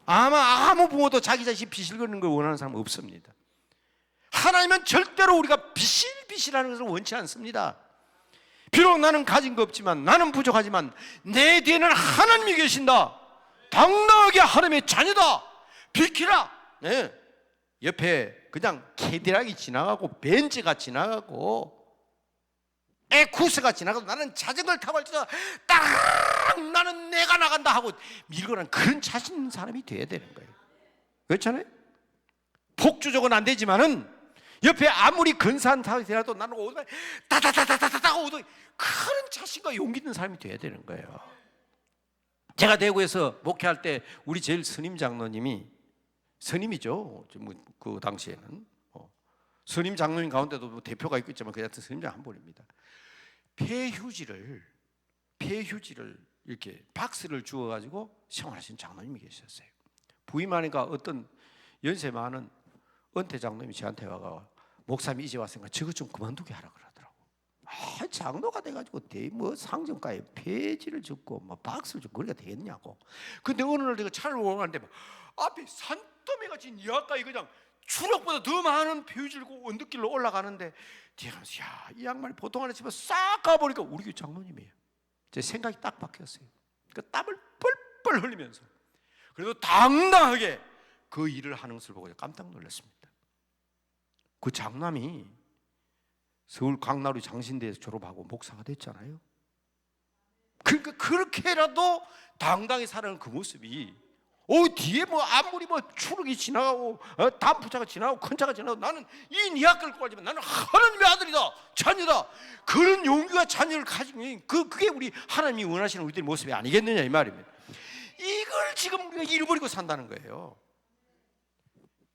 아마 아무 부모도 자기 자식이 비실거리는 걸 원하는 사람은 없습니다. 하나님은 절대로 우리가 비실비실하는 것을 원치 않습니다. 비록 나는 가진 거 없지만, 나는 부족하지만 내 뒤에는 하나님이 계신다. 당당하게 하나님의 자녀다. 비키라. 네. 옆에 그냥 캐디락이 지나가고 벤츠가 지나가고 에쿠스가 지나가도 나는 자전거를 타고 할지라도 딱 나는 내가 나간다 하고 밀고 나는 그런 자신 있는 사람이 돼야 되는 거예요. 그렇잖아요? 폭주족은 안 되지만은 옆에 아무리 근사한 타이라도 나는 오토바이 다다다다다다 오토바이 큰 자신과 용기 있는 사람이 돼야 되는 거예요. 제가 대구에서 목회할 때 우리 제일 스님 장로님이, 스님이죠 그 당시에는 스님 장로님 가운데도 대표가 있겠지만 그 같은 스님 장 한 분입니다. 폐휴지를 이렇게 박스를 주어가지고 생활하신 장로님이 계셨어요. 부임하니까 어떤 연세 많은 은퇴 장로님이 저한테 와가 목사님 이제 왔으니까 저거 좀 그만두게 하라 그러더라고. 장로가 돼가지고 뭐 상점가에 폐지를 짓고 뭐 박스를 짓고 그래야 되겠냐고. 근데 어느 날 내가 차를 오가는데 앞에 산더미같이 니 아까이 그냥 추락보다 더 많은 폐유지를 언덕길로 올라가는데 뒤에 가면서 이 양말이 보통 안에 집어 싹 가보니까 우리 교회 장로님이에요. 제 생각이 딱 바뀌었어요. 그 땀을 뻘뻘 흘리면서 그래도 당당하게 그 일을 하는 것을 보고 깜짝 놀랐습니다. 그 장남이 서울 강나루 장신대에서 졸업하고 목사가 됐잖아요. 그러니까 그렇게라도 당당히 살아가는 그 모습이 뒤에 뭐 아무리 뭐 추락이 지나가고 단프차가 지나가고 큰 차가 지나가고 나는 이 니아 끌고 가지만 나는 하나님의 아들이다, 자녀다. 그런 용기와 자녀를 가지고 그게 우리 하나님이 원하시는 우리들의 모습이 아니겠느냐 이 말입니다. 이걸 지금 우리가 잃어버리고 산다는 거예요.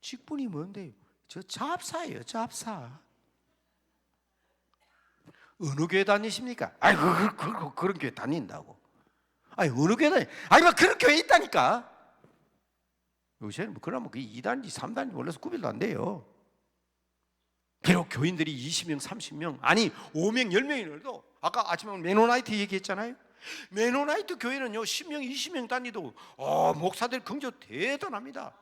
직분이 뭔데요? 저 잡사예요, 잡사. 어느 교회 다니십니까? 그런 교회 다닌다고. 어느 교회 다니? 막 그런 교회 있다니까. 요새는 그러면 그 2단지, 3단지 몰라서 구별도 안 돼요. 비록 교인들이 20명, 30명, 아니 5명, 10명이라도 아까 아침에 메노나이트 얘기했잖아요. 메노나이트 교회는요 10명, 20명 단위도 목사들 긍정 대단합니다.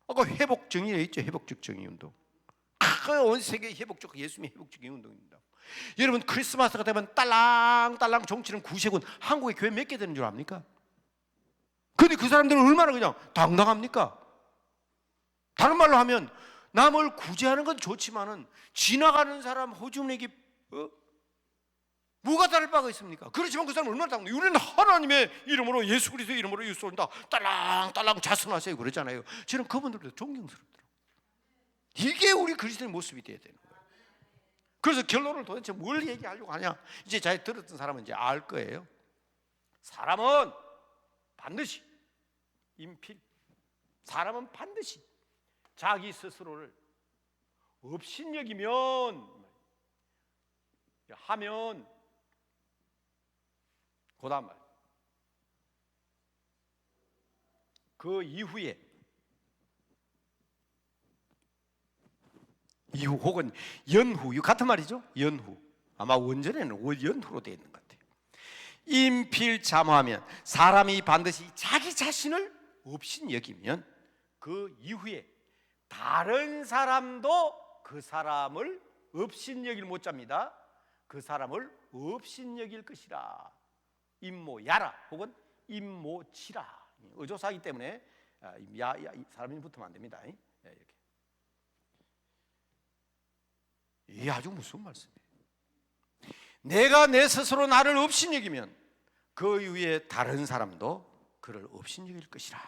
아까 회복정의에 있죠. 회복적 정의운동. 온 세계 회복적 예수님의 회복적 운동입니다. 여러분 크리스마스가 되면 딸랑딸랑 종치는 구세군 한국의 교회 몇 개 되는 줄 압니까? 근데 그 사람들은 얼마나 그냥 당당합니까? 다른 말로 하면 남을 구제하는 건 좋지만은 지나가는 사람 호주내기 뭐가 다를 바가 있습니까? 그렇지만 그 사람은 얼마나 당당해요. 우리는 하나님의 이름으로 예수 그리스도의 이름으로 유수한다 딸랑딸랑 자선하세요 그러잖아요. 저는 그분들도 존경스럽더라고요. 이게 우리 그리스도의 모습이 돼야 되는 거예요. 그래서 결론을 도대체 뭘 얘기하려고 하냐, 이제 잘 들었던 사람은 이제 알 거예요. 사람은 반드시 사람은 반드시 자기 스스로를 업신여기면 하면 그다음 말 그 이후에 이후 혹은 연후, 이거 같은 말이죠. 연후. 아마 원전에는 연후로 되어 있는 것 같아요. 임필자모하면 사람이 반드시 자기 자신을 업신여기면 그 이후에 다른 사람도 그 사람을 업신여길 못잡니다. 그 사람을 업신여길 것이라. 임모야라 혹은 임모치라. 의조사이기 때문에 사람이 붙으면 안 됩니다. 이렇게. 이게 아주 무서운 말씀이에요. 내가 내 스스로 나를 업신여기면 그 이후에 다른 사람도 그를 업신여길 것이라.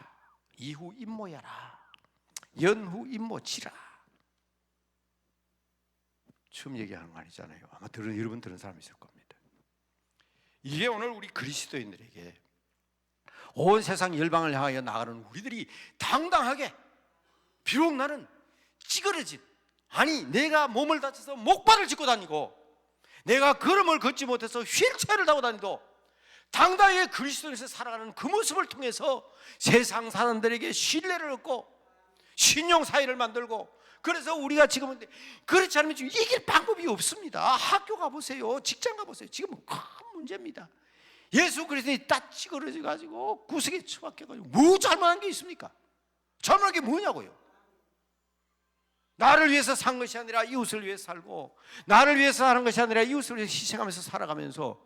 이후 임모야라. 연후 임모치라. 처음 얘기하는 거 아니잖아요. 아마 여러분 들은 사람이 있을 겁니다. 이게 오늘 우리 그리스도인들에게 온 세상 열방을 향하여 나가는 우리들이 당당하게, 비록 나는 찌그러진, 아니 내가 몸을 다쳐서 목발을 짚고 다니고 내가 걸음을 걷지 못해서 휠체어를 타고 다니도 당당하게 그리스도인에서 살아가는 그 모습을 통해서 세상 사람들에게 신뢰를 얻고 신용사회를 만들고, 그래서 우리가 지금은 그렇지 않으면 지금 이길 방법이 없습니다. 학교 가보세요, 직장 가보세요. 지금은 큰 문제입니다. 예수 그리스도인이 딱 찌그러져 가지고 구석에 처박혀 가지고 뭐 잘못한 게 있습니까? 잘못한 게 뭐냐고요. 나를 위해서 산 것이 아니라 이웃을 위해서 살고, 나를 위해서 하는 것이 아니라 이웃을 위해서 희생하면서 살아가면서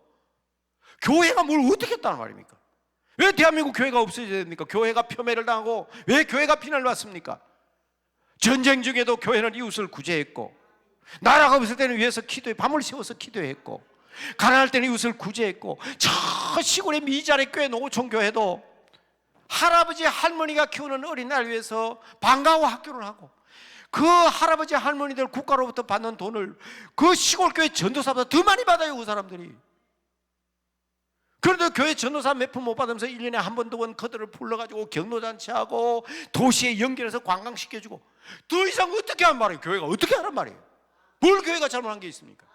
교회가 뭘 어떻게 했다는 말입니까? 왜 대한민국 교회가 없어져야 됩니까? 교회가 폄훼를 당하고 왜 교회가 비난을 받습니까? 전쟁 중에도 교회는 이웃을 구제했고, 나라가 없을 때는 위해서 기도해 밤을 새워서 기도했고, 가난할 때는 이웃을 구제했고, 저 시골의 미자리 교회 노총 교회도 할아버지 할머니가 키우는 어린아이를 위해서 방과후 학교를 하고, 그 할아버지 할머니들 국가로부터 받는 돈을 그 시골 교회 전도사보다 더 많이 받아요, 그 사람들이. 그런데 교회 전도사 몇 푼 못 받으면서 1년에 한 번, 두 번 그들을 불러가지고 경로잔치하고 도시에 연결해서 관광시켜주고, 더 이상 어떻게 하란 말이에요? 교회가 어떻게 하란 말이에요? 뭘 교회가 잘못한 게 있습니까?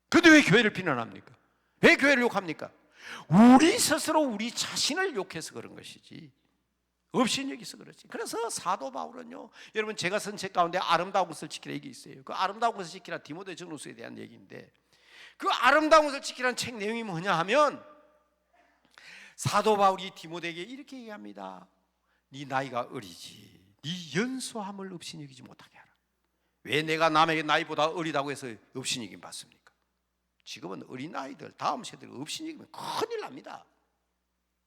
근데 왜 교회를 비난합니까? 왜 교회를 욕합니까? 우리 스스로 우리 자신을 욕해서 그런 것이지, 업신여기서 그렇지. 그래서 사도 바울은요, 여러분 제가 쓴 책 가운데 아름다운 것을 지키라 얘기 있어요. 그 아름다운 것을 지키라 디모데 전후서에 대한 얘기인데, 그 아름다운 것을 지키라는 책 내용이 뭐냐 하면, 사도 바울이 디모데에게 이렇게 얘기합니다. 네 나이가 어리지, 네 연소함을 업신여기지 못하게 하라. 왜 내가 남에게 나이보다 어리다고 해서 업신여김 받습니까? 지금은 어린 아이들, 다음 세대가 업신여기면 큰일 납니다.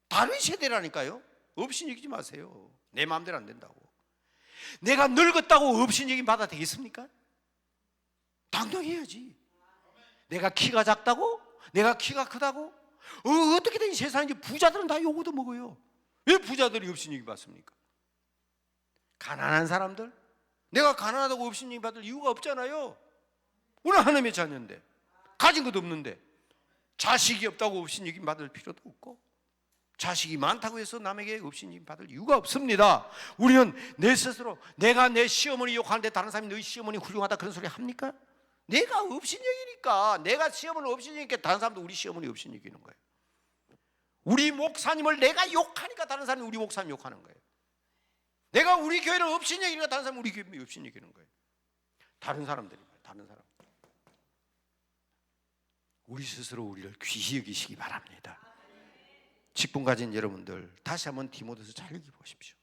다른 세대라니까요. 업신여기지 마세요. 내 마음대로 안 된다고. 내가 늙었다고 업신여김 받아 되겠습니까? 당당히 해야지. 내가 키가 작다고? 내가 키가 크다고? 어떻게든 이 세상에 부자들은 다 욕을 먹어요. 왜 부자들이 업신여김 받습니까? 가난한 사람들? 내가 가난하다고 업신여김 받을 이유가 없잖아요. 오늘 하나님의 자녀인데, 가진 것도 없는데, 자식이 없다고 업신여김 받을 필요도 없고, 자식이 많다고 해서 남에게 업신여김 받을 이유가 없습니다. 우리는 내 스스로, 내가 내 시어머니 욕하는데 다른 사람이 너희 시어머니 훌륭하다 그런 소리 합니까? 내가 업신여기니까, 내가 시어머니를 업신여기니까 다른 사람도 우리 시어머니 업신여기는 거예요. 우리 목사님을 내가 욕하니까 다른 사람이 우리 목사님 욕하는 거예요. 내가 우리 교회를 업신여기니까 다른 사람이 우리 교회 업신여기는 거예요. 다른 사람들이, 다른 사람. 우리 스스로 우리를 귀히 여기시기 바랍니다. 직분 가진 여러분들, 다시 한번 디모데서 잘 읽어보십시오.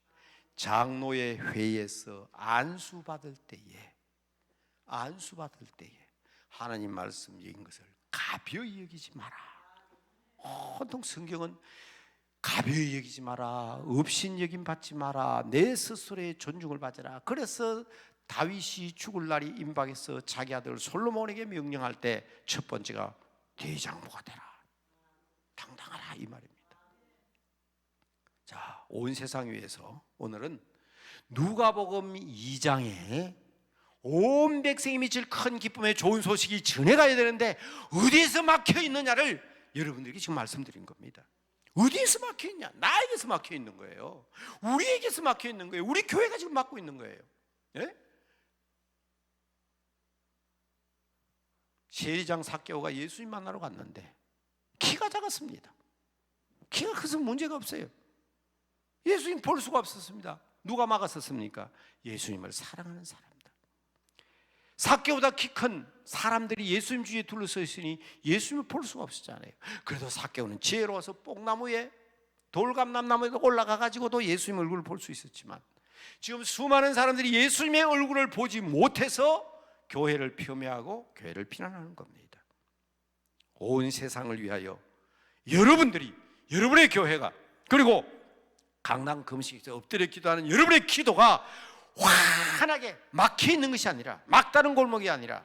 장로의 회의에서 안수받을 때에 하나님 말씀 얘기한 것을 가벼이 여기지 마라. 온통 성경은 가벼이 여기지 마라, 업신여김 받지 마라, 내 스스로의 존중을 받으라. 그래서 다윗이 죽을 날이 임박해서 자기 아들 솔로몬에게 명령할 때 첫 번째가 대장부가 되라, 당당하라, 이 말입니다. 자, 온 세상 위에서 오늘은 누가복음 2장에 온 백성이 미칠 큰 기쁨의 좋은 소식이 전해가야 되는데 어디에서 막혀 있느냐를 여러분들에게 지금 말씀드린 겁니다. 어디에서 막혀 있냐? 나에게서 막혀 있는 거예요. 우리에게서 막혀 있는 거예요. 우리 교회가 지금 막고 있는 거예요. 예? 세리장 삭개오가 예수님 만나러 갔는데 키가 작았습니다. 키가 커서 문제가 없어요. 예수님 볼 수가 없었습니다. 누가 막았었습니까? 예수님을 사랑하는 사람들. 삭개오보다 키 큰 사람들이 예수님 주위에 둘러서 있으니 예수님을 볼 수가 없었잖아요. 그래도 삭개오는 지혜로워서 뽕나무에, 돌감람나무에 올라가가지고도 예수님 얼굴을 볼 수 있었지만, 지금 수많은 사람들이 예수님의 얼굴을 보지 못해서 교회를 폄훼하고 교회를 비난하는 겁니다. 온 세상을 위하여 여러분들이, 여러분의 교회가, 그리고 강남 금식에서 엎드려 기도하는 여러분의 기도가 환하게 막혀 있는 것이 아니라, 막다른 골목이 아니라